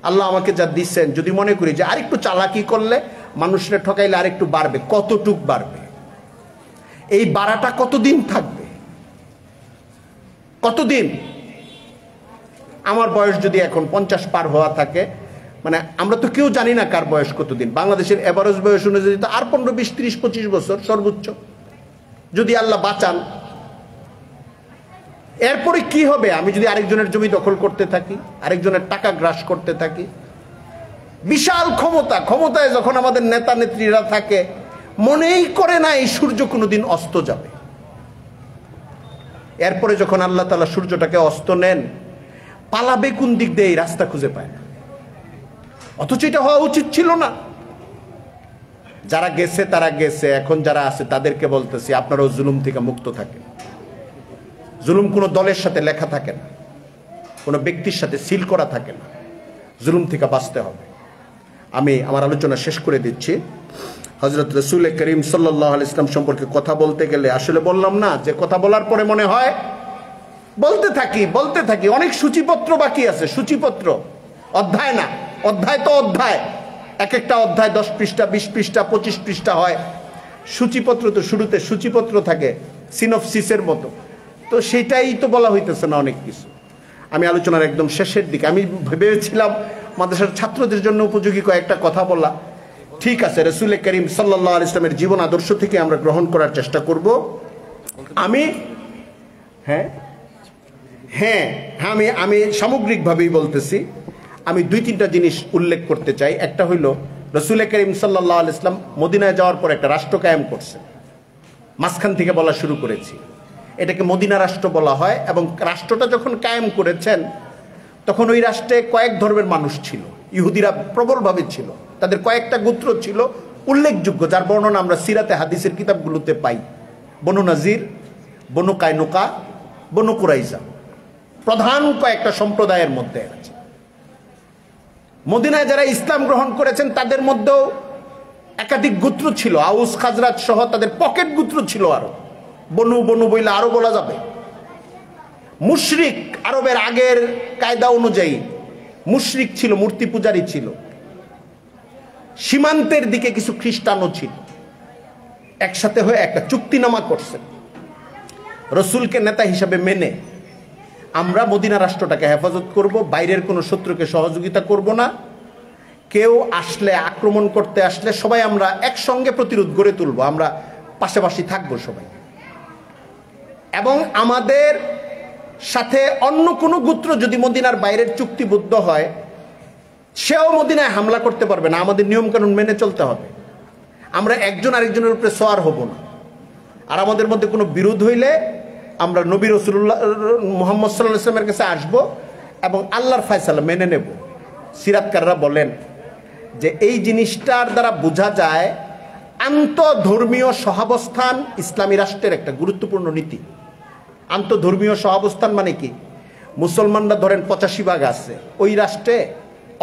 আল্লাহ আমাকে যা দিচ্ছেন, যদি মনে করি যে আরেকটু চালাকি করলে মানুষরা ঠকাইলে আরেকটু বাড়বে, কতটুক বাড়বে, এই বাড়াটা কতদিন থাকবে, কতদিন। আমার বয়স যদি এখন 50 পার হওয়া থাকে, মানে আমরা তো কেউ জানি না কার বয়স কতদিন। বাংলাদেশের এভারেজ বয়স অনুযায়ী তো আর 15, 20, 30, 25 বছর সর্বোচ্চ, যদি আল্লাহ বাঁচান। এরপরে কি হবে আমি যদি আরেকজনের জমি দখল করতে থাকি, আরেকজনের টাকা গ্রাস করতে থাকি। বিশাল ক্ষমতা, ক্ষমতায় যখন আমাদের নেতা নেত্রীরা থাকে, মনেই করে না এই সূর্য কোনোদিন অস্ত যাবে। এরপরে যখন আল্লাহ তাআলা সূর্যটাকে অস্ত নেন, পালাবে কোন দিক দিয়ে এই রাস্তা খুঁজে পায় না। অথচ এটা হওয়া উচিত ছিল না। যারা গেছে তারা গেছে, এখন যারা আছে তাদেরকে বলতেছি আপনারাও জুলুম থেকে মুক্ত থাকেন। জুলুম কোনো দলের সাথে লেখা থাকে না, কোনো ব্যক্তির সাথে সিল করা থাকে না। জুলুম থেকে বাঁচতে হবে। আমি আমার আলোচনা শেষ করে দিচ্ছি। হযরত রাসূল করিম সাল্লাল্লাহু আলাইহি ওয়াসাল্লাম সম্পর্কে কথা বলতে গেলে আসলে বললাম না যে কথা বলার পরে মনে হয় বলতে থাকি অনেক সূচিপত্র বাকি আছে। সূচিপত্র, অধ্যায় না, অধ্যায় তো অধ্যায়, এক একটা অধ্যায় 10 পৃষ্ঠা, 20 পৃষ্ঠা, 25 পৃষ্ঠা হয়। সূচিপত্র তো শুরুতে সূচিপত্র থাকে সিনপসিসের মতো, তো সেটাই তো বলা হইতেছে না অনেক কিছু। আমি আলোচনার একদম শেষের দিকে আমি ভেবেছিলাম মাদ্রাসার ছাত্রদের জন্য উপযোগী কয়েকটা কথা বলা, ঠিক আছে, রাসূল করিম সাল্লাল্লাহু আলাইহি ওয়াসাল্লামের জীবন আদর্শ থেকে আমরা গ্রহণ করার চেষ্টা করব। আমি আমি সামগ্রিকভাবেই বলতেছি। আমি 2-3টা জিনিস উল্লেখ করতে চাই। একটা হইল রাসূল করিম সাল্লাল্লাহু আলাইহি ওয়াসাল্লাম মদিনায় যাওয়ার পর একটা রাষ্ট্র কায়েম করছে। মাঝখান থেকে বলা শুরু করেছি, এটাকে মদিনা রাষ্ট্র বলা হয়। এবং রাষ্ট্রটা যখন কায়েম করেছেন তখন ওই রাষ্ট্রে কয়েক ধর্মের মানুষ ছিল। ইহুদিরা প্রবলভাবে ছিল, তাদের কয়েকটা গোত্র ছিল উল্লেখযোগ্য, যার বর্ণনা আমরা সিরাতে হাদিসের কিতাবগুলোতে পাই। বনু নাজির, বনু কায়নুকা, বনু কুরাইজা, প্রধান কয়েকটা সম্প্রদায়ের মধ্যে আছে। মদিনায় যারা ইসলাম গ্রহণ করেছেন তাদের মধ্যেও একাধিক গোত্র ছিল, আউস খাজরাজ সহ তাদের পকেট গোত্র ছিল আরো, বনু বনু বইলে আরো বলা যাবে। মুশরিক, আরবের আগের কায়দা অনুযায়ী মুশরিক ছিল, মূর্তি পূজারী ছিল। সীমান্তের দিকে কিছু খ্রিস্টানও ছিল। একসাথে হয়ে একটা চুক্তিনামা করছেন, রসুলকে নেতা হিসাবে মেনে আমরা মদিনা রাষ্ট্রটাকে হেফাজত করব, বাইরের কোনো শত্রুকে সহযোগিতা করব না, কেউ আসলে আক্রমণ করতে আসলে সবাই আমরা একসঙ্গে প্রতিরোধ গড়ে তুলব, আমরা পাশাপাশি থাকবো সবাই। এবং আমাদের সাথে অন্য কোনো গোত্র যদি মদিনার বাইরের চুক্তিবদ্ধ হয় সেও মদিনায় হামলা করতে পারবে না, আমাদের নিয়মকানুন মেনে চলতে হবে। আমরা একজন আরেকজনের উপরে সওয়ার হব না। আর আমাদের মধ্যে কোনো বিরোধ হইলে আমরা নবী রাসূলুল্লাহ মুহাম্মদ সাল্লাল্লাহু আলাইহি ওয়াসাল্লামের কাছে আসব এবং আল্লাহর ফয়সালা মেনে নেব। সিরাতকাররা বলেন যে এই জিনিসটার দ্বারা বোঝা যায় আন্তঃধর্মীয় সহাবস্থান ইসলামী রাষ্ট্রের একটা গুরুত্বপূর্ণ নীতি। আন্তঃধর্মীয় সহাবস্থান মানে কি? মুসলমানরা ধরেন 85 ভাগ আছে, ওই রাষ্ট্রে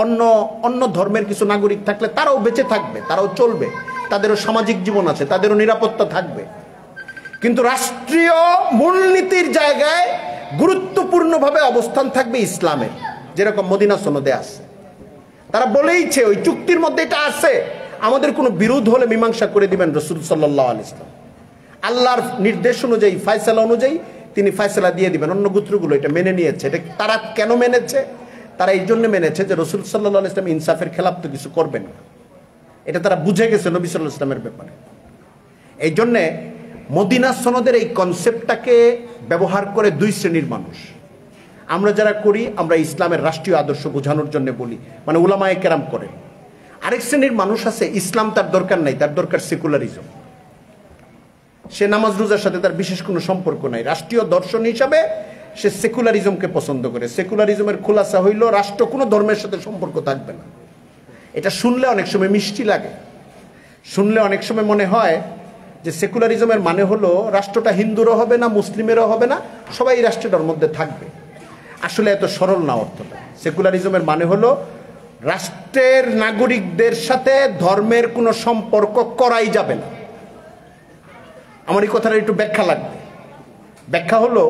অন্য অন্য ধর্মের কিছু নাগরিক থাকলে তারাও বেঁচে থাকবে, তারাও চলবে, তাদেরও সামাজিক জীবন আছে, তাদেরও নিরাপত্তা থাকবে। কিন্তু রাষ্ট্রীয় মূলনীতির জায়গায় গুরুত্বপূর্ণভাবে অবস্থান থাকবে ইসলামের, যেরকম মদিনা সনদে আছে। তারা বলেইছে ওই চুক্তির মধ্যে এটা আছে, আমাদের কোনো বিরোধ হলে মীমাংসা করে দিবেন রাসূল সাল্লাল্লাহু আলাইহি ওয়াসাল্লাম। আল্লাহর নির্দেশ অনুযায়ী, ফয়সালা অনুযায়ী তিনি ফয়সালা দিয়ে দিবেন। অন্য গোত্রগুলো এটা মেনে নিয়েছে। এটা তারা কেন মেনেছে? তারা এই জন্য মেনেছে যে রাসূল সাল্লাল্লাহু আলাইহি ওয়াসাল্লাম ইনসাফের খেলাফ তো কিছু করবেন না, এটা তারা বুঝে গেছে নবী সাল্লাল্লাহু আলাইহি ওয়াসাল্লামের ব্যাপারে। এই জন্যে মদিনা সনদের এই কনসেপ্টটাকে ব্যবহার করে 2 শ্রেণীর মানুষ। আমরা যারা করি, আমরা ইসলামের রাষ্ট্রীয় আদর্শ বোঝানোর জন্য বলি, মানে উলামায়ে কেরাম করে। আরেক শ্রেণীর মানুষ আছে, ইসলাম তার দরকার নাই, তার দরকার সেকুলারিজম। সে নামাজ রোজার সাথে তার বিশেষ কোনো সম্পর্ক নাই, রাষ্ট্রীয় দর্শন হিসাবে সে সেকুলারিজমকে পছন্দ করে। সেকুলারিজমের খোলাসা হইল রাষ্ট্র কোনো ধর্মের সাথে সম্পর্ক থাকবে না। এটা শুনলে অনেক সময় মিষ্টি লাগে, শুনলে অনেক সময় মনে হয় যে সেকুলারিজমের মানে হলো রাষ্ট্রটা হিন্দুরও হবে না, মুসলিমেরও হবে না, সবাই রাষ্ট্রটার মধ্যে থাকবে। আসলে এত সরল না অর্থটা। সেকুলারিজমের মানে হলো রাষ্ট্রের নাগরিকদের সাথে ধর্মের কোনো সম্পর্ক করাই যাবে না। আমার এই কথাটা একটু ব্যাখ্যা লাগবে। ব্যাখ্যা হলো,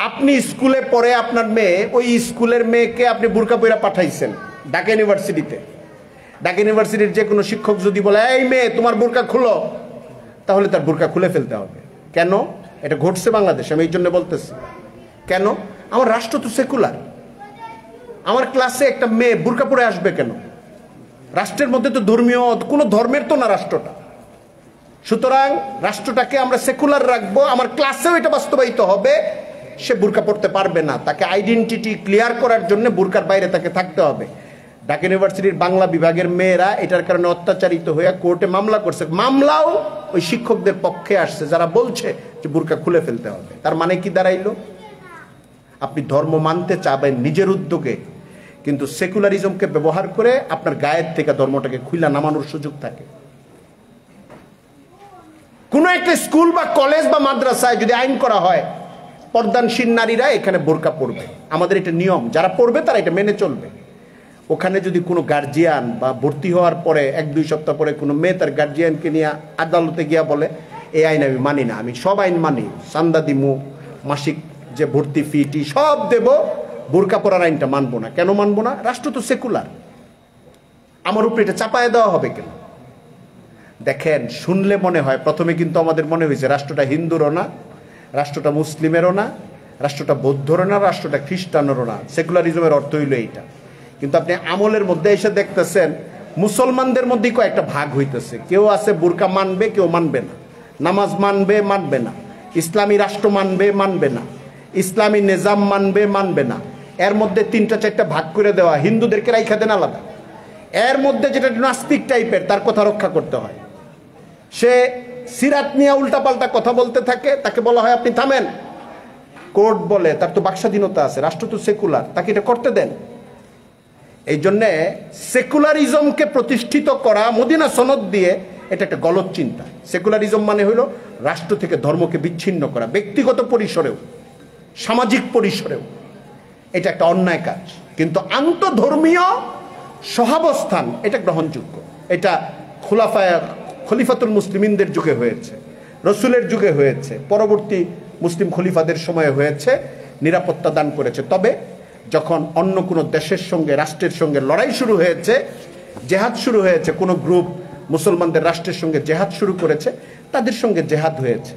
আপনি স্কুলে পড়ে আপনার মেয়ে, ওই স্কুলের মেয়েকে আপনি বুরকা পইরা পাঠাইছেন ঢাকা ইউনিভার্সিটিতে। ঢাকা ইউনিভার্সিটির যে কোনো শিক্ষক যদি বলে এই মেয়ে তোমার বুরকা খুলো, তাহলে তার বুরকা খুলে ফেলতে হবে। কেন? এটা ঘটছে বাংলাদেশে, আমি এই জন্য বলতেছি। কেন? আমার রাষ্ট্র তো সেকুলার। আমার ক্লাসে একটা মেয়ে বুরকা পরে আসবে কেন? রাষ্ট্রের মধ্যে তো ধর্মীয় কোনো ধর্মের তো না রাষ্ট্রটা। সুতরাং রাষ্ট্রটাকে আমরা সেকুলার রাখবো, আমার ক্লাসেও এটা বাস্তবায়িত হবে। সে বুরকা পড়তে পারবে না, তাকে আইডেন্টিটি ক্লিয়ার করার জন্য বুরকার বাইরে তাকে থাকতে হবে। ঢাকা ইউনিভার্সিটির বাংলা বিভাগের মেয়েরা এটার কারণে অত্যাচারিত হয়ে কোর্টে মামলা করছে। মামলাও ওই শিক্ষকদের পক্ষে আসছে যারা বলছে যে বুরকা খুলে ফেলতে হবে। তার মানে কি দাঁড়াইলো? আপনি ধর্ম মানতে চাবেন নিজের উদ্যোগে, কিন্তু সেকুলারিজমকে ব্যবহার করে আপনার গায়ের থেকে ধর্মটাকে খুইলা নামানোর সুযোগ থাকে। কোন একটা স্কুল বা কলেজ বা মাদ্রাসায় যদি আইন করা হয় পর্দানশীল নারীরা এখানে বোরকা পরবে, আমাদের এটা নিয়ম, যারা পড়বে তারা এটা মেনে চলবে। ওখানে যদি কোনো গার্জিয়ান বা ভর্তি হওয়ার পরে 1-2 সপ্তাহ পরে কোনো মেয়ে তার গার্জিয়ানকে নিয়ে আদালতে গিয়া বলে এই আইন আমি মানি না, আমি সব আইন মানি, চান্দা দিমু, মাসিক যে ভর্তি ফিটি সব দেব, বোরকা পরার আইনটা মানবো না। কেন মানবো না? রাষ্ট্র তো সেকুলার, আমার উপরে এটা চাপায় দেওয়া হবে কেন? দেখেন, শুনলে মনে হয়, প্রথমে কিন্তু আমাদের মনে হয়েছে রাষ্ট্রটা হিন্দুরও না, রাষ্ট্রটা মুসলিমেরও না, রাষ্ট্রটা বৌদ্ধরও না, রাষ্ট্রটা খ্রিস্টানেরও না। সেকুলারিজমের অর্থ হইল এইটা। কিন্তু আপনি আমলের মধ্যে এসে দেখতেছেন মুসলমানদের মধ্যে কয়েকটা ভাগ হইতেছে। কেউ আছে বুরকা মানবে, কেউ মানবে না, নামাজ মানবে, মানবে না, ইসলামী রাষ্ট্র মানবে, মানবে না, ইসলামী নিজাম মানবে, মানবে না। এর মধ্যে 3-4টা ভাগ করে দেওয়া, হিন্দুদেরকে রাইখা দেন আলাদা। এর মধ্যে যেটা নাস্তিক টাইপের, তার কথা রক্ষা করতে হয়। সে সিরাত নিয়ে উল্টাপাল্টা কথা বলতে থাকে, তাকে বলা হয় আপনি থামেন। কোর্ট বলে তার তো বাকস্বাধীনতা আছে, রাষ্ট্র তো সেকুলার, তাকে এটা করতে দেন। এই জন্যে সেকুলারিজমকে প্রতিষ্ঠিত করা মদিনা সনদ দিয়ে এটা একটা গলত চিন্তা। সেকুলারিজম মানে হলো রাষ্ট্র থেকে ধর্মকে বিচ্ছিন্ন করা, ব্যক্তিগত পরিসরেও সামাজিক পরিসরেও। এটা একটা অন্যায় কাজ। কিন্তু আন্তধর্মীয় সহাবস্থান এটা গ্রহণযোগ্য। এটা খলিফাতুল মুসলিমিনদের যুগে হয়েছে, রসুলের যুগে হয়েছে, পরবর্তী মুসলিম খলিফাদের সময়ে হয়েছে, নিরাপত্তা দান করেছে। তবে যখন অন্য কোনো দেশের সঙ্গে, রাষ্ট্রের সঙ্গে লড়াই শুরু হয়েছে, জেহাদ শুরু হয়েছে, কোনো গ্রুপ মুসলমানদের রাষ্ট্রের সঙ্গে জেহাদ শুরু করেছে, তাদের সঙ্গে জেহাদ হয়েছে।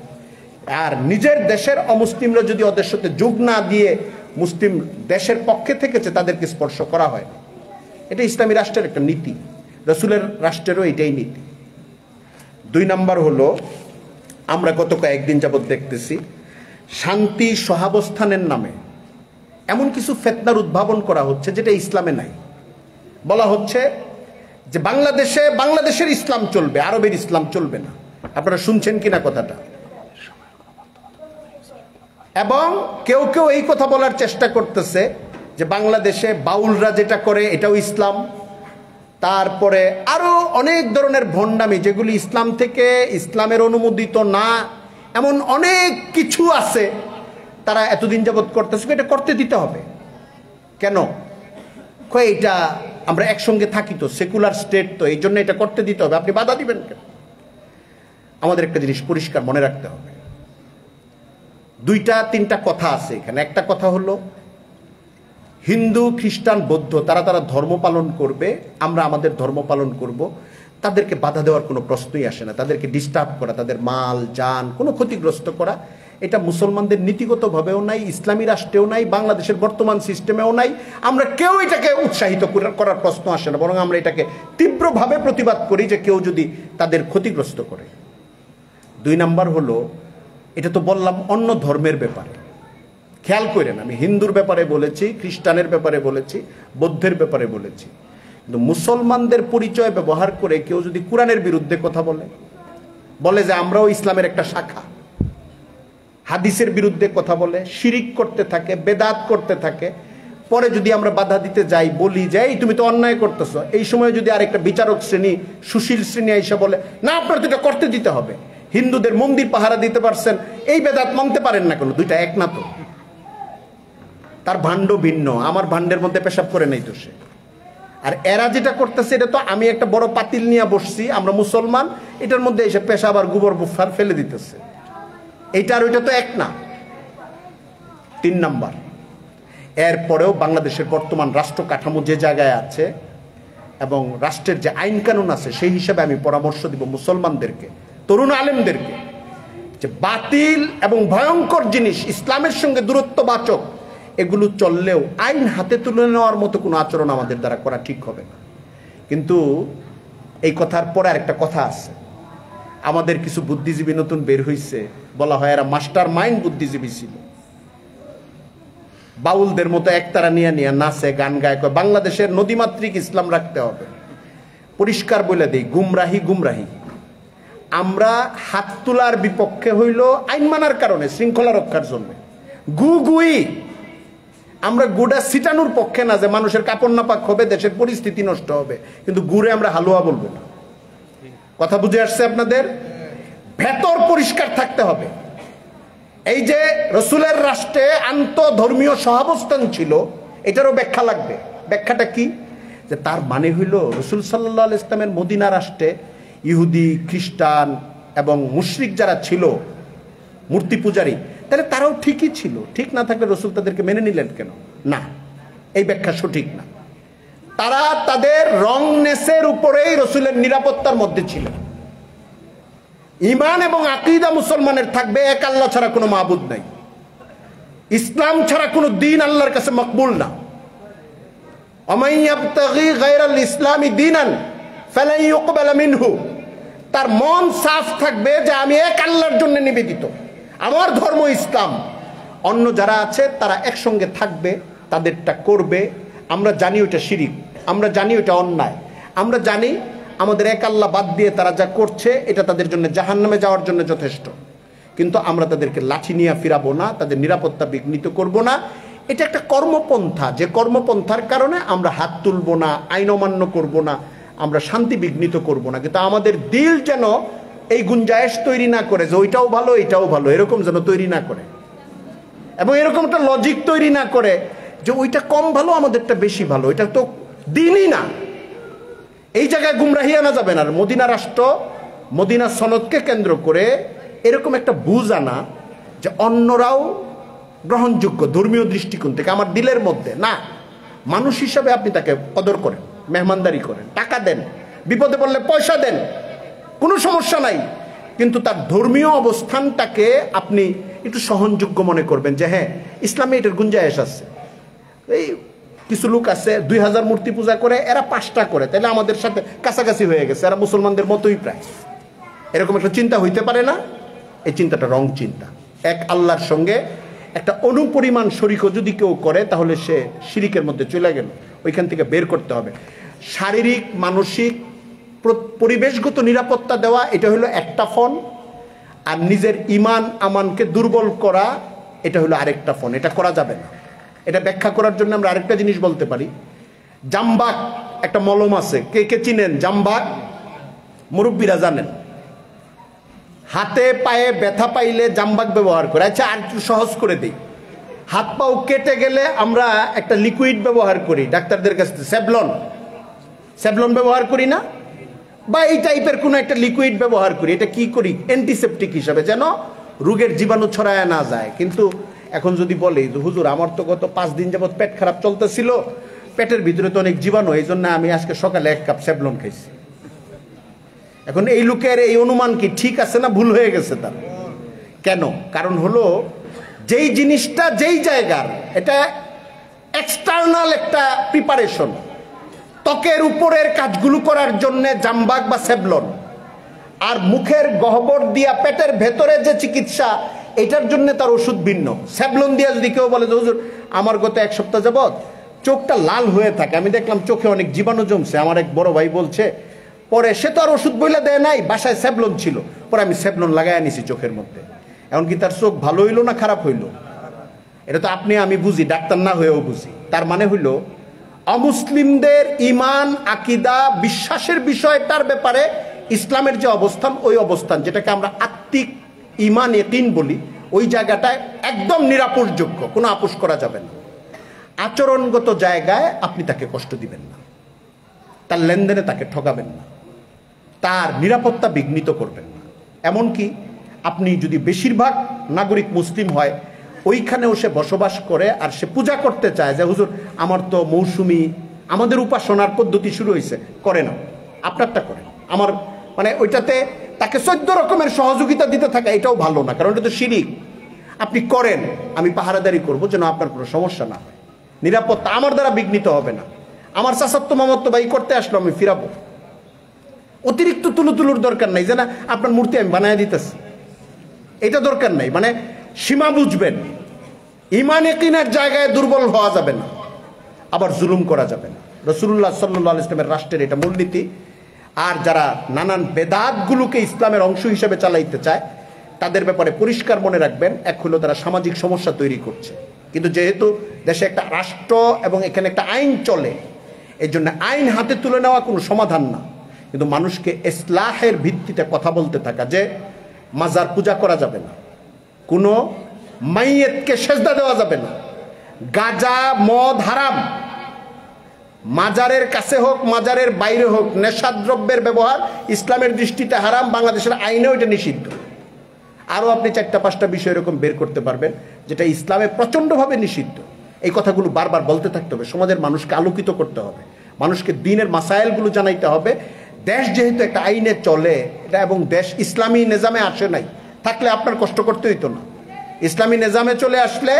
আর নিজের দেশের অমুসলিমরা যদি ওদের সাথে যোগ না দিয়ে মুসলিম দেশের পক্ষে থেকেছে, তাদেরকে স্পর্শ করা হয়। এটা ইসলামী রাষ্ট্রের একটা নীতি, রসুলের রাষ্ট্রেরও এটাই নীতি। 2 নাম্বার হলো, আমরা গত কয়েকদিন যাবৎ দেখতেছি শান্তি সহাবস্থানের নামে এমন কিছু ফিতনার উদ্ভাবন করা হচ্ছে যেটা ইসলামে নাই। বলা হচ্ছে যে বাংলাদেশের ইসলাম চলবে, আরবের ইসলাম চলবে না। আপনারা শুনছেন কিনা কথাটা? এবং কেউ কেউ এই কথা বলার চেষ্টা করতেছে যে বাংলাদেশে বাউলরা যেটা করে এটাও ইসলাম। তারপরে আরো অনেক ধরনের ভণ্ডামি যেগুলি ইসলাম থেকে, ইসলামের অনুমোদিত না, এমন অনেক কিছু আছে তারা এতদিন যাবৎ করতেছে। এটা করতে দিতে হবে কেন? এটা আমরা একসঙ্গে থাকি তো, সেকুলার স্টেট তো, এই জন্য এটা করতে দিতে হবে, আপনি বাধা দিবেন কেন? আমাদের একটা জিনিস পরিষ্কার মনে রাখতে হবে। 2-3টা কথা আছে এখানে। একটা কথা হলো হিন্দু, খ্রিস্টান, বৌদ্ধ তারা ধর্ম পালন করবে, আমরা আমাদের ধর্ম পালন করব। তাদেরকে বাধা দেওয়ার কোনো প্রশ্নই আসে না। তাদেরকে ডিস্টার্ব করা, তাদের মাল জান কোনো ক্ষতিগ্রস্ত করা, এটা মুসলমানদের নীতিগতভাবেও নাই, ইসলামী রাষ্ট্রেও নাই, বাংলাদেশের বর্তমান সিস্টেমেও নাই। আমরা কেউ এটাকে উৎসাহিত করার প্রশ্ন আসে না, বরং আমরা এটাকে তীব্রভাবে প্রতিবাদ করি যে কেউ যদি তাদের ক্ষতিগ্রস্ত করে। 2 নাম্বার হলো, এটা তো বললাম অন্য ধর্মের ব্যাপারে, খেয়াল করেন আমি হিন্দুর ব্যাপারে বলেছি, খ্রিস্টানের ব্যাপারে বলেছি, বৌদ্ধের ব্যাপারে বলেছি। কিন্তু মুসলমানদের পরিচয় ব্যবহার করে কেউ যদি কোরআনের বিরুদ্ধে কথা বলে যে আমরাও ইসলামের একটা শাখা, হাদিসের বিরুদ্ধে কথা বলে, শিরিক করতে থাকে, বেদাত করতে থাকে, পরে যদি আমরা বাধা দিতে যাই, বলি যে এই তুমি তো অন্যায় করতেছো, এই সময় যদি আরেকটা বিচারক শ্রেণী, সুশীল শ্রেণী এসে বলে না আপনার তো এটা করতে দিতে হবে, হিন্দুদের মন্দির পাহারা দিতে পারছেন, এই বেদাত মানতে পারেন না কেন? 2টা এক না তো? তার ভাণ্ড ভিন্ন, আমার ভাণ্ডের মধ্যে পেশাব করে নাই তো সে। আর এরা যেটা করতেছে এটা তো আমি একটা বড় পাতিল নিয়ে বসছি, আমরা মুসলমান, এটার মধ্যে এসে পেশাব আর গোবর বুফার ফেলে দিতেছে। এইটা আর ওইটা তো এক না। 3 নাম্বার, এরপরেও বাংলাদেশের বর্তমান রাষ্ট্র কাঠামো যে জায়গায় আছে এবং রাষ্ট্রের যে আইন কানুন আছে, সেই হিসাবে আমি পরামর্শ দিব মুসলমানদেরকে, তরুণ আলেমদেরকে, যে বাতিল এবং ভয়ঙ্কর জিনিস, ইসলামের সঙ্গে দূরত্ববাচক এগুলো চললেও আইন হাতে তুলে নেওয়ার মতো কোনো আচরণ আমাদের দ্বারা করা ঠিক হবে না। কিন্তু এই কথার পরে আরেকটা কথা আছে, আমাদের কিছু বুদ্ধিজীবী নতুন বের হইছে, বলা হয় এরা মাস্টার মাইন্ড বুদ্ধিজীবী ছিল, বাউলদের মতো একতারা নিয়ে নাচে, গান গায়, বাংলাদেশের নদীমাতৃক ইসলাম রাখতে হবে। পরিষ্কার বলে দেই, গুমরাহি। আমরা হাত তোলার বিপক্ষে হইল আইন মানার কারণে, শৃঙ্খলা রক্ষার জন্য। গুই আমরা গুড়া ছিটানোর পক্ষে না, যে মানুষের কাপড় নাপাক হবে, দেশের পরিস্থিতি নষ্ট হবে, কিন্তু গুড়ে আমরা হালুয়া বলবো না। কথা বুঝে আসছে আপনাদের? ভেতর পরিষ্কার থাকতে হবে। এই যে রসুলের রাষ্ট্রে আন্তধর্মীয় সহাবস্থান ছিল, এটারও ব্যাখ্যা লাগবে। ব্যাখ্যাটা কি? যে তার মানে হইল রসুল সাল্লাল্লাহু আলাইহি ইসলামের মদিনা রাষ্ট্রে ইহুদি, খ্রিস্টান এবং মুশরিক যারা ছিল, মূর্তি পূজারী, তাহলে তারাও ঠিকই ছিল। ঠিক না থাকলে রসুল তাদেরকে মেনে নিলেন কেন? না, এই ব্যাখ্যা সঠিক না। তারা তাদের রংনেসের উপরেই রসুলের নিরাপত্তার মধ্যে ছিল। ঈমান এবং আকীদা মুসলমানের থাকবে, এক আল্লাহ ছাড়া কোনো মাবুদ নাই, ইসলাম ছাড়া কোনো দিন আল্লাহর কাছে মকবুল না। ওয়া মান ইয়াবতাগি গায়রাল ইসলামি দীনান ফালা ইউকবালা মিনহু, তার মন সাফ থাকবে যে আমি এক আল্লাহর জন্য নিবেদিত, আমার ধর্ম ইসলাম। অন্য যারা আছে তারা একসঙ্গে থাকবে, তাদেরটা করবে। আমরা জানি ওটা শিরিক, আমরা জানি ওটা অন্যায়, আমরা জানি আমাদের এক আল্লাহ বাদ দিয়ে তারা যা করছে এটা তাদের জন্য জাহান্নামে যাওয়ার জন্য যথেষ্ট, কিন্তু আমরা তাদেরকে লাঠি নিয়ে ফিরাবো না, তাদের নিরাপত্তা বিঘ্নিত করব না। এটা একটা কর্মপন্থা, যে কর্মপন্থার কারণে আমরা হাত তুলব না, আইন অমান্য করব না, আমরা শান্তি বিঘ্নিত করব না। কিন্তু আমাদের দিল যেন এই গুঞ্জায়েশ তৈরি না করে যে ওইটাও ভালো এটাও ভালো, এরকম যেন তৈরি না করে, এবং এরকম একটা লজিক তৈরি না করে যে ওইটা কম ভালো আমাদেরটা বেশি ভালো। এটা তো দিনই না, এই জায়গায় গুমরাহি আনা যাবে না। মদিনা রাষ্ট্র, মদিনা সনদকে কেন্দ্র করে এরকম একটা বুঝ আনা যে অন্যরাও গ্রহণযোগ্য ধর্মীয় দৃষ্টিকোণ থেকে, আমার দিলের মধ্যে না, মানুষ হিসাবে আপনি তাকে কদর করেন, মেহমানদারি করেন, টাকা দেন, বিপদে পড়লে পয়সা দেন, কোনো সমস্যা নাই, কিন্তু তার ধর্মীয় অবস্থানটাকে আপনি একটু সহনযোগ্য মনে করবেন যে হ্যাঁ ইসলামে এটার গুঞ্জায়েশ আছে। এই কিছু লোক আছে 2000 মূর্তি পূজা করে, এরা 5টা করে, তাহলে আমাদের সাথে কাছাকাছি হয়ে গেছে, এরা মুসলমানদের মতোই প্রায়। এরকম একটা চিন্তা হইতে পারে না? এই চিন্তাটা রং চিন্তা। এক আল্লাহর সঙ্গে একটা অনুপরিমাণ শরীকও যদি কেউ করে তাহলে সে শিরিকের মধ্যে চলে গেল, ওইখান থেকে বের করতে হবে। শারীরিক মানসিক পরিবেশগত নিরাপত্তা দেওয়া এটা হলো একটা ফোন, আর নিজের ইমান আমানকে দুর্বল করা এটা হলো আরেকটা ফোন। এটা করা যাবে না। এটা ব্যাখ্যা করার জন্য আমরা আরেকটা জিনিস বলতে পারি। জামবাগ একটা মলম আছে, কে কে চিনেন? জামবাগ মুরব্বীরা জানেন, হাতে পায়ে ব্যথা পাইলে জামবাগ ব্যবহার করে। আচ্ছা আর একটু সহজ করে দিই, হাত পাও কেটে গেলে আমরা একটা লিকুইড ব্যবহার করি ডাক্তারদের কাছে, স্যাভলন, স্যাভলন ব্যবহার করি না? বা এই টাইপের কোনো একটা লিকুইড ব্যবহার করি। এটা কি করি? অ্যান্টিসেপটিক হিসাবে, যেন রোগের জীবাণু ছড়ায় না যায়। কিন্তু এখন যদি বলে হুজুর আমার তো গত 5 দিন যাবত পেট খারাপ চলতেছিল, পেটের ভিতরে তো অনেক জীবাণু, এই জন্য আমি আজকে সকালে 1 কাপ স্যাভলন খাইছি। এখন এই লোকের এই অনুমান কি ঠিক আছে না ভুল হয়ে গেছে তার? কেন? কারণ হলো যেই জিনিসটা যেই জায়গার, এটা এক্সটার্নাল একটা প্রিপারেশন, ত্বকের উপরের কাজগুলো করার জন্য জামবাগ বা স্যাভলন, আর মুখের গহ্বর দিয়া পেটের ভেতরে যে চিকিৎসা এটার জন্য তার ওষুধ ভিন্ন। স্যাভলন দিয়া যদি কেউ বলে যে হুজুর আমার গত 1 সপ্তাহ যাবত চোখটা লাল হয়ে থাকে, আমি দেখলাম চোখে অনেক জীবাণু জমছে, আমার এক বড় ভাই বলছে, পরে সে তো আর ওষুধ বইলা দেয় নাই, বাসায় স্যাভলন ছিল, পরে আমি স্যাভলন লাগাই আনিছি চোখের মধ্যে। এমনকি তার চোখ ভালো হইলো না খারাপ হইলো এটা তো আপনি আমি বুঝি, ডাক্তার না হয়েও বুঝি। তার মানে হইল অমুসলিমদের ইমান, আকিদা, বিশ্বাসের বিষয়টার ব্যাপারে ইসলামের যে অবস্থান, ওই অবস্থান যেটাকে আমরা আত্মিক ইমান ইয়াকিন বলি, ওই জায়গাটায় একদম নিরাপদযোগ্য, কোনো আপোষ করা যাবে না। আচরণগত জায়গায় আপনি তাকে কষ্ট দিবেন না, তার লেনদেনে তাকে ঠকাবেন না, তার নিরাপত্তা বিঘ্নিত করবেন না। এমনকি আপনি যদি বেশিরভাগ নাগরিক মুসলিম হয়, ওইখানেও সে বসবাস করে আর সে পূজা করতে চায় যে হুজুর আমার তো মৌসুমি, আমাদের উপাসনার পদ্ধতি শুরু হয়েছে, করে না, আপনারটা করে, আমার মানে ওইটাতে তাকে 14 রকমের সহযোগিতা দিতে থাকা এটাও ভালো না, কারণ এটা তো শিরিক। আপনি করেন, আমি পাহারাদারি করবো যেন আপনার কোনো সমস্যা না হয়, নিরাপত্তা আমার দ্বারা বিঘ্নিত হবে না। আমার চাচাতো মামাতো ভাই করতে আসলো, আমি ফিরাবো, অতিরিক্ত তুলুর দরকার নাই যে না আপনার মূর্তি আমি বানায় দিতেছি, এটা দরকার নাই। মানে সীমা বুঝবেন, ইমান ইয়াকিনের জায়গায় দুর্বল হওয়া যাবে না, আবার জুলুম করা যাবে না। রাসূলুল্লাহ সাল্লাল্লাহু আলাইহি ওয়াসাল্লামের রাষ্ট্রের এটা মূলনীতি। আর যারা নানান বেদাতগুলোকে ইসলামের অংশ হিসেবে চালাইতে চায় তাদের ব্যাপারে পরিষ্কার মনে রাখবেন, এক হলো তারা সামাজিক সমস্যা তৈরি করছে, কিন্তু যেহেতু দেশে একটা রাষ্ট্র এবং এখানে একটা আইন চলে, এই জন্য আইন হাতে তুলে নেওয়া কোনো সমাধান না, কিন্তু মানুষকে ইসলাহের ভিত্তিতে কথা বলতে থাকা যে মাজার পূজা করা যাবে না, কোনো মাইয়েতকে সেজদা দেওয়া যাবে না, গাঁজা মদ হারাম, মাজারের কাছে হোক মাজারের বাইরে হোক নেশাদ্রব্যের ব্যবহার ইসলামের দৃষ্টিতে হারাম, বাংলাদেশের আইনেও এটা নিষিদ্ধ। আরও আপনি 4-5টা বিষয় এরকম বের করতে পারবেন যেটা ইসলামে প্রচণ্ডভাবে নিষিদ্ধ। এই কথাগুলো বারবার বলতে থাকতে হবে, সমাজের মানুষকে আলোকিত করতে হবে, মানুষকে দ্বীনের মাসাইলগুলো জানাইতে হবে। দেশ যেহেতু একটা আইনে চলে এটা, এবং দেশ ইসলামী নিজামে আসে নাই, থাকলে আপনার কষ্ট করতে হইতো না। ইসলামী নিজামে চলে আসলে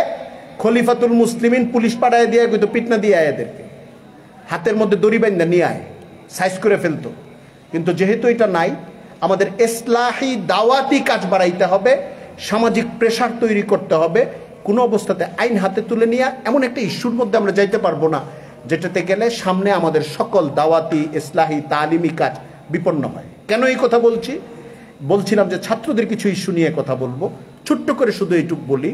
খলিফাতুল মুসলিমিন পুলিশ পাঠায় দিয়ে কিন্তু পিটনা দিয়ে এদেরকে হাতের মধ্যে দড়ি বান্ধা নিয়ে আয়, সাইজ করে ফেলতো। কিন্তু যেহেতু এটা নাই, আমাদের ইসলাহি দাওয়াতি কাজ বাড়াইতে হবে, সামাজিক প্রেসার তৈরি করতে হবে। কোনো অবস্থাতে আইন হাতে তুলে নিয়ে এমন একটা ইস্যুর মধ্যে আমরা যাইতে পারবো না যেটাতে গেলে সামনে আমাদের সকল দাওয়াতি ইসলাহি তালিমি কাজ বিপন্ন হয়। কেন এই কথা বলছিলাম যে ছাত্রদের কিছু ইস্যু নিয়ে কথা বলবো। ছোট্ট করে শুধু এইটুক বলি,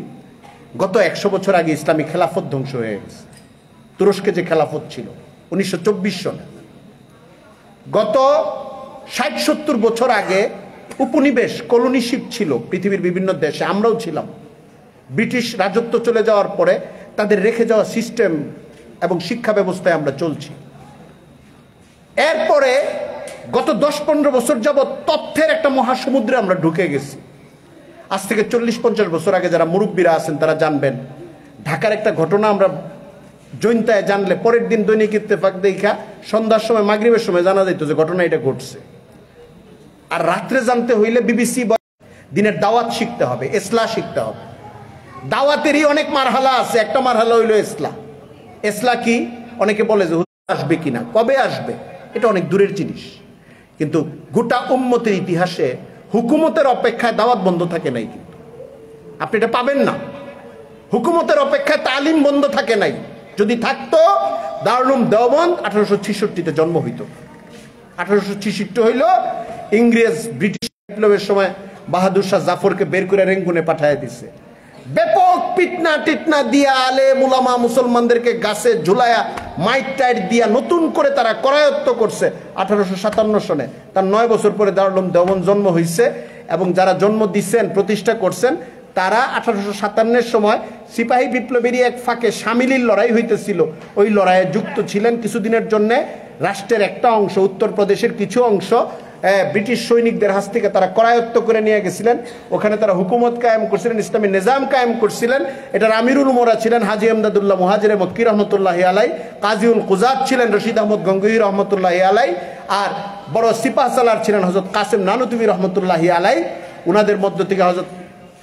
গত 100 বছর আগে ইসলামী খেলাফত ধ্বংস হয়ে গেছে। তুরস্কে যে খেলাফত ছিল 1924 সনে, গত 60-70 বছর আগে উপনিবেশ কলোনিশিপ ছিল পৃথিবীর বিভিন্ন দেশে, আমরাও ছিলাম। ব্রিটিশ রাজত্ব চলে যাওয়ার পরে তাদের রেখে যাওয়া সিস্টেম এবং শিক্ষা ব্যবস্থায় আমরা চলছি। এরপরে গত 10-15 বছর যাবৎ তথ্যের একটা মহাসমুদ্রে আমরা ঢুকে গেছি। আজ থেকে 40-50 বছর আগে যারা মুরব্বীরা আছেন তারা জানবেন, ঢাকার একটা ঘটনা আমরা জৈন্তায় জানলে পরের দিন দৈনিক ইত্তেফাক দেখা সন্ধ্যার সময় মাগরিবের সময় জানা যেত যে ঘটনা এটা ঘটছে। আর রাত্রে জানতে হইলে বিবিসি দিনের দাওয়াত শিখতে হবে, ইসলাহ শিখতে হবে। দাওয়াতেরই অনেক মারহালা আছে, একটা মারহালা হইল ইসলাহ। ইসলাহ কি? অনেকে বলে যে আসবে কিনা, কবে আসবে, এটা অনেক দূরের জিনিস। কিন্তু গোটা উম্মতের ইতিহাসে হুকুমতের অপেক্ষায় দাওয়াত বন্ধ থাকে নাই, কিন্তু আপনি এটা পাবেন না। হুকুমতের অপেক্ষায় তালিম বন্ধ থাকে নাই। যদি থাকতো, দারুল উলুম দেওবন্দ 1866-তে জন্ম হইত। 1866 হইল ইংরেজ ব্রিটিশ বিপ্লবের সময় বাহাদুর শাহ জাফরকে বের করে রেঙ্গুনে পাঠায় দিছে। ব্যাপক পিটনা টিটনা দিয়া আলেম উলামা মুসলমানদেরকে গাছে ঝুলায়া মাইট টাইট দিয়া নতুন করে তারা করায়ত্ত করছে 1857 সনে। তার 9 বছর পরে দারুল উলুম দেওবন্দ জন্ম হয়েছে। এবং যারা জন্ম দিচ্ছেন, প্রতিষ্ঠা করছেন, তারা 1857-এর সময় সিপাহী বিপ্লবেরই এক ফাঁকে শামিলির লড়াই হইতেছিল, ওই লড়াইয়ে যুক্ত ছিলেন। কিছুদিনের জন্য রাষ্ট্রের একটা অংশ, উত্তরপ্রদেশের কিছু অংশ ব্রিটিশ সৈনিকদের হাত থেকে তারা করায়ত্ত করে নিয়ে গেছিলেন। ওখানে তারা হুকুমত কায়েম করছিলেন, ইসলামী নিজাম কায়েম করছিলেন। এটার আমিরুল উমরা ছিলেন হাজী এমদাদুল্লাহ মুহাজিরে মক্কি রহমতুল্লাহি আলাই। কাজীউল কুজাত ছিলেন রশিদ আহমদ গঙ্গোহী রহমতুল্লাহি আলাই। আর বড় সিপাহ সালার ছিলেন হযরত কাসেম নানুতুবি রহমতুল্লাহি আলাই। উনাদের মধ্য থেকে হযরত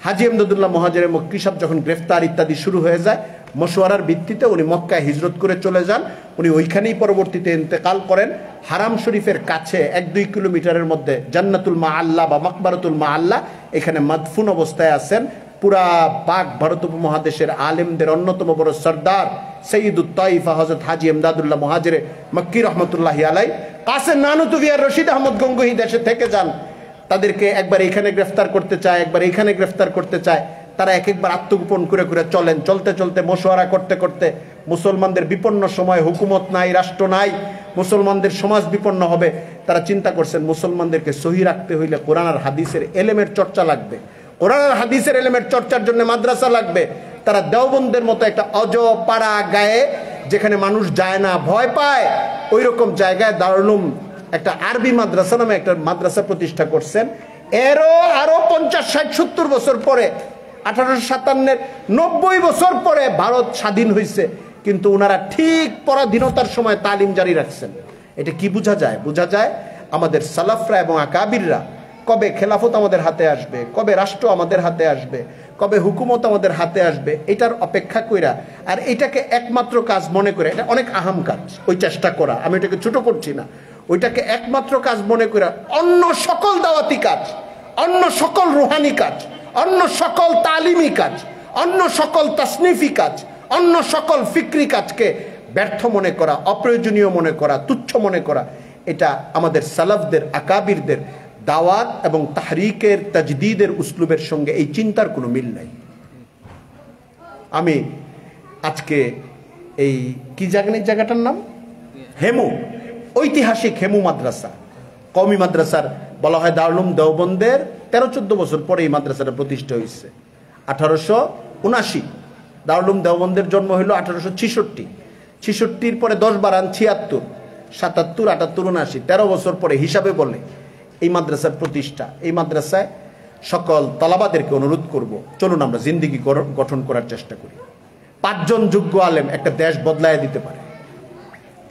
হাজী এমদাদুল্লাহ মুহাজিরে মক্কি সাহেব যখন গ্রেফতার ইত্যাদি শুরু হয়ে যায়, মশওয়ারার ভিত্তিতে উনি মক্কায় হিজরত করে চলে যান। উনি ওইখানেই পরবর্তীতে ইন্তেকাল করেন। হারাম শরীফের কাছে 1-2 কিলোমিটারের মধ্যে জান্নাতুল মাআল্লা বা মাকবারাতুল মাআল্লা, এখানে মাদফুন অবস্থায় আছেন। পুরা পাক ভারত উপমহাদেশের আলেমদের অন্যতম বড় সর্দার সৈয়দুত তাইফা হযরত হাজী এমদাদুল্লাহ মুহাজিরে মক্কি রহমতুল্লাহি আলাই। কাসেম নানুতুবি আর রশিদ আহমদ গঙ্গোহী দেশে থেকে যান। তাদেরকে একবার এখানে গ্রেফতার করতে চায়, একবার এখানে গ্রেফতার করতে চায়। তারা এক একবার আত্মগোপন করে করে চলেন। চলতে চলতে মশওয়ারা করতে করতে মুসলমানদের বিপন্ন সময়, হুকুমত নাই, রাষ্ট্র নাই, মুসলমানদের সমাজ বিপন্ন হবে। তারা চিন্তা করছেন মুসলমানদেরকে সহি রাখতে হইলে কোরআন আর হাদিসের এলেমের চর্চা লাগবে, কোরআন আর হাদিসের এলেমের চর্চার জন্য মাদ্রাসা লাগবে। তারা দেওবন্দের মতো একটা অজ পাড়া গায়ে, যেখানে মানুষ যায় না, ভয় পায়, ওই রকম জায়গায় দারুল উলুম একটা আরবি মাদ্রাসা নামে একটা মাদ্রাসা প্রতিষ্ঠা করছেন। আরো 50-60-70 বছর পরে, 1857-এর 90 বছর পরে ভারত স্বাধীন হয়েছে, কিন্তু ওনারা ঠিক পরাধীনতার সময় তালিম জারি রাখছেন। এটা কি বোঝা যায়? বোঝা যায় আমাদের সালাফরা এবং আকাবিররা কবে খেলাফত আমাদের হাতে আসবে, কবে রাষ্ট্র আমাদের হাতে আসবে, কবে হুকুমত আমাদের হাতে আসবে, এটার অপেক্ষা কইরা, আর এটাকে একমাত্র কাজ মনে করে, এটা অনেক আহাম কাজ ওই চেষ্টা করা, আমি এটাকে ছোট করছি না, ওইটাকে একমাত্র কাজ মনে করে অন্য সকল দাওয়াতি কাজ, অন্য সকল রুহানি কাজ, অন্য সকল তালিমি কাজ, অন্য সকল তাসনিফি কাজ, অন্য সকল ফিকরি কাজকে ব্যর্থ মনে করা, অপ্রয়োজনীয় মনে করা, তুচ্ছ মনে করা, এটা আমাদের সালাফদের আকাবিরদের দাওয়াত এবং তাহরিকের তাজদীদের উসলুবের সঙ্গে এই চিন্তার কোনো মিল নাই। আমি আজকে এই কি জায়গাটার নাম হেমু, ঐতিহাসিক হেমু মাদ্রাসা, কওমি মাদ্রাসার বলা হয় দারুল উলুম দেওবন্দের 13-14 বছর পরে এই মাদ্রাসাটা প্রতিষ্ঠা হয়েছে। 1879 দারুল উলুম দেওবন্দের জন্ম হইল 1866, 66-র পরে 10 বারান 76, 77, 78, 79, 13 বছর পরে হিসাবে বলে এই মাদ্রাসার প্রতিষ্ঠা। এই মাদ্রাসায় সকল তালাবাদেরকে অনুরোধ করব, চলুন আমরা জিন্দিগি গঠন করার চেষ্টা করি। 5 জন যোগ্য আলেম একটা দেশ বদলায় দিতে পারে।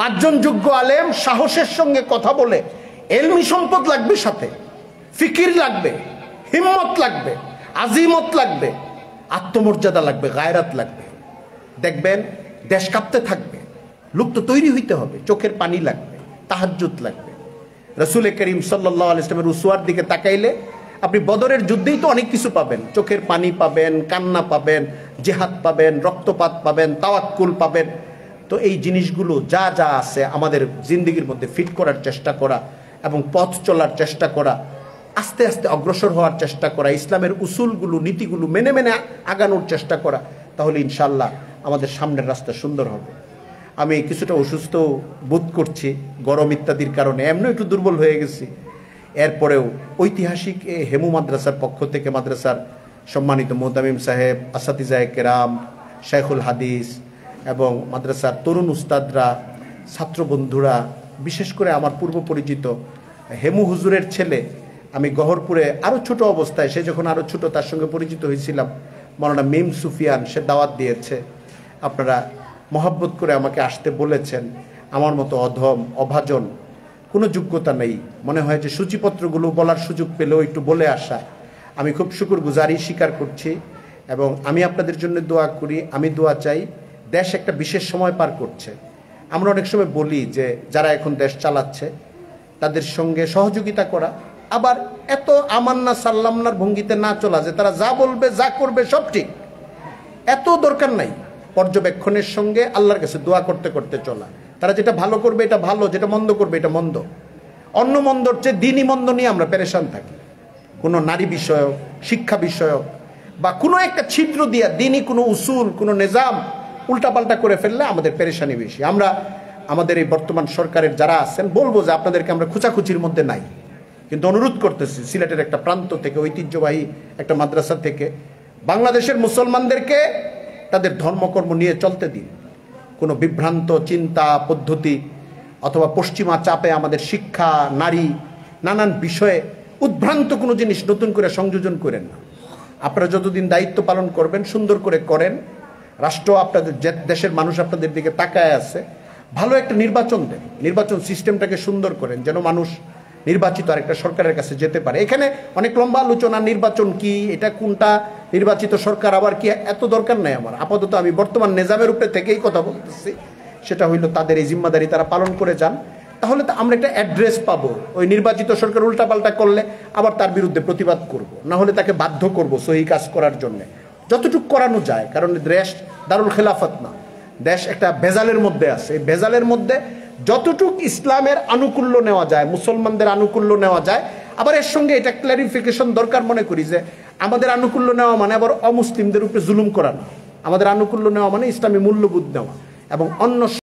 5 জন যোগ্য আলেম সাহসের সঙ্গে কথা বলে, এলমি সম্পদ লাগবে, সাথে ফিকির লাগবে, হিম্মত লাগবে, আজিমত লাগবে, আত্মমর্যাদা লাগবে, গায়রাত লাগবে। দেখবেন দেশ কাঁপতে থাকবে। লোক তো তৈরি হইতে হবে, চোখের পানি লাগবে, তাহাজ্জুদ লাগবে, রসুল করিম সাল্লাল্লাহু আলাইহি ওয়াসাল্লামের উসওয়ার দিকে তাকাইলে আপনি বদরের যুদ্ধেই তো অনেক কিছু পাবেন, চোখের পানি পাবেন, কান্না পাবেন, জিহাদ পাবেন, রক্তপাত পাবেন, তাওয়াক্কুল পাবেন। তো এই জিনিসগুলো যা যা আছে আমাদের জিন্দেগির মধ্যে ফিট করার চেষ্টা করা এবং পথ চলার চেষ্টা করা, আস্তে আস্তে অগ্রসর হওয়ার চেষ্টা করা, ইসলামের উসুলগুলো নীতিগুলো মেনে মেনে আগানোর চেষ্টা করা, তাহলে ইনশাআল্লাহ আমাদের সামনের রাস্তা সুন্দর হবে। আমি কিছুটা অসুস্থ বোধ করছি গরম ইত্যাদির কারণে, এমনি একটু দুর্বল হয়ে গেছি। এরপরেও ঐতিহাসিক হেমু মাদ্রাসার পক্ষ থেকে মাদ্রাসার সম্মানিত মোহতামিম সাহেব, আসাতিজায়ে কেরাম, শেখুল হাদিস এবং মাদ্রাসার তরুণ উস্তাদরা, ছাত্র বন্ধুরা, বিশেষ করে আমার পূর্ব পরিচিত হেমু হুজুরের ছেলে, আমি গহরপুরে আরও ছোট অবস্থায়, সে যখন আরও ছোট তার সঙ্গে পরিচিত হয়েছিলাম, মাওলানা মিম সুফিয়ান, সে দাওয়াত দিয়েছে। আপনারা মহব্বত করে আমাকে আসতে বলেছেন। আমার মতো অধম অভাজন, কোনো যোগ্যতা নেই, মনে হয় যে সূচিপত্রগুলো বলার সুযোগ পেলেও একটু বলে আসা। আমি খুব শুকরগুজারি স্বীকার করছি এবং আমি আপনাদের জন্য দোয়া করি, আমি দোয়া চাই। দেশ একটা বিশেষ সময় পার করছে। আমরা অনেক সময় বলি যে যারা এখন দেশ চালাচ্ছে তাদের সঙ্গে সহযোগিতা করা, আবার এত আমান্না সাল্লামনার ভঙ্গিতে না চলা যে তারা যা বলবে যা করবে সব ঠিক, এত দরকার নাই। পর্যবেক্ষণের সঙ্গে আল্লাহর কাছে দোয়া করতে করতে চলা। তারা যেটা ভালো করবে এটা ভালো, যেটা মন্দ করবে এটা মন্দ। অন্য মন্দর চেয়ে দিনই মন্দ নিয়ে আমরা পেরেশান থাকি। কোনো নারী বিষয়ক, শিক্ষা বিষয়ক বা কোনো একটা ছিদ্র দিয়া দিনই কোনো উসুল, কোনো নিজাম উল্টাপাল্টা করে ফেললে আমাদের পেরেশানি বেশি। আমরা আমাদের এই বর্তমান সরকারের যারা আছেন বলবো যে আপনাদেরকে আমরা খুচাখুচির মধ্যে নাই, কিন্তু অনুরোধ করতেছি সিলেটের একটা প্রান্ত থেকে, ঐতিহ্যবাহী একটা মাদ্রাসা থেকে বাংলাদেশের মুসলমানদেরকে তাদের ধর্মকর্ম নিয়ে চলতে দিন। কোনো বিভ্রান্ত চিন্তা পদ্ধতি অথবা পশ্চিমা চাপে আমাদের শিক্ষা, নারী, নানান বিষয়ে উদ্ভ্রান্ত কোনো জিনিস নতুন করে সংযোজন করেন না। আপনারা যতদিন দায়িত্ব পালন করবেন সুন্দর করে করেন। রাষ্ট্র আপনাদের, দেশের মানুষ আপনাদের দিকে তাকায় আছে। ভালো একটা নির্বাচন দেন, নির্বাচন সিস্টেমটাকে সুন্দর করেন, যেন মানুষ নির্বাচিত আরেকটা সরকারের কাছে যেতে পারে। এখানে অনেক লম্বা আলোচনা, নির্বাচন কি, এটা কোনটা, নির্বাচিত সরকার আবার কি, এত দরকার নাই আমার। আপাতত আমি বর্তমান নিজামের উপরে থেকেই কথা বলতেছি, সেটা হইল তাদের এই জিম্মাদারি তারা পালন করে যান। তাহলে তো আমরা একটা অ্যাড্রেস পাবো। ওই নির্বাচিত সরকার উল্টাপাল্টা করলে আবার তার বিরুদ্ধে প্রতিবাদ করব, না হলে তাকে বাধ্য করব সহি কাজ করার জন্য, যতটুকু করানো যায়। কারণ দেশ দারুল খেলাফত না, দেশ একটা ভেজালের মধ্যে আছে। এই ভেজালের মধ্যে যতটুক ইসলামের আনুকূল্য নেওয়া যায়, মুসলমানদের আনুকূল্য নেওয়া যায়। আবার এর সঙ্গে এটা ক্ল্যারিফিকেশন দরকার মনে করি যে আমাদের আনুকূল্য নেওয়া মানে আবার অমুসলিমদের উপরে জুলুম করা না। আমাদের আনুকূল্য নেওয়া মানে ইসলামী মূল্যবোধ নেওয়া এবং অন্য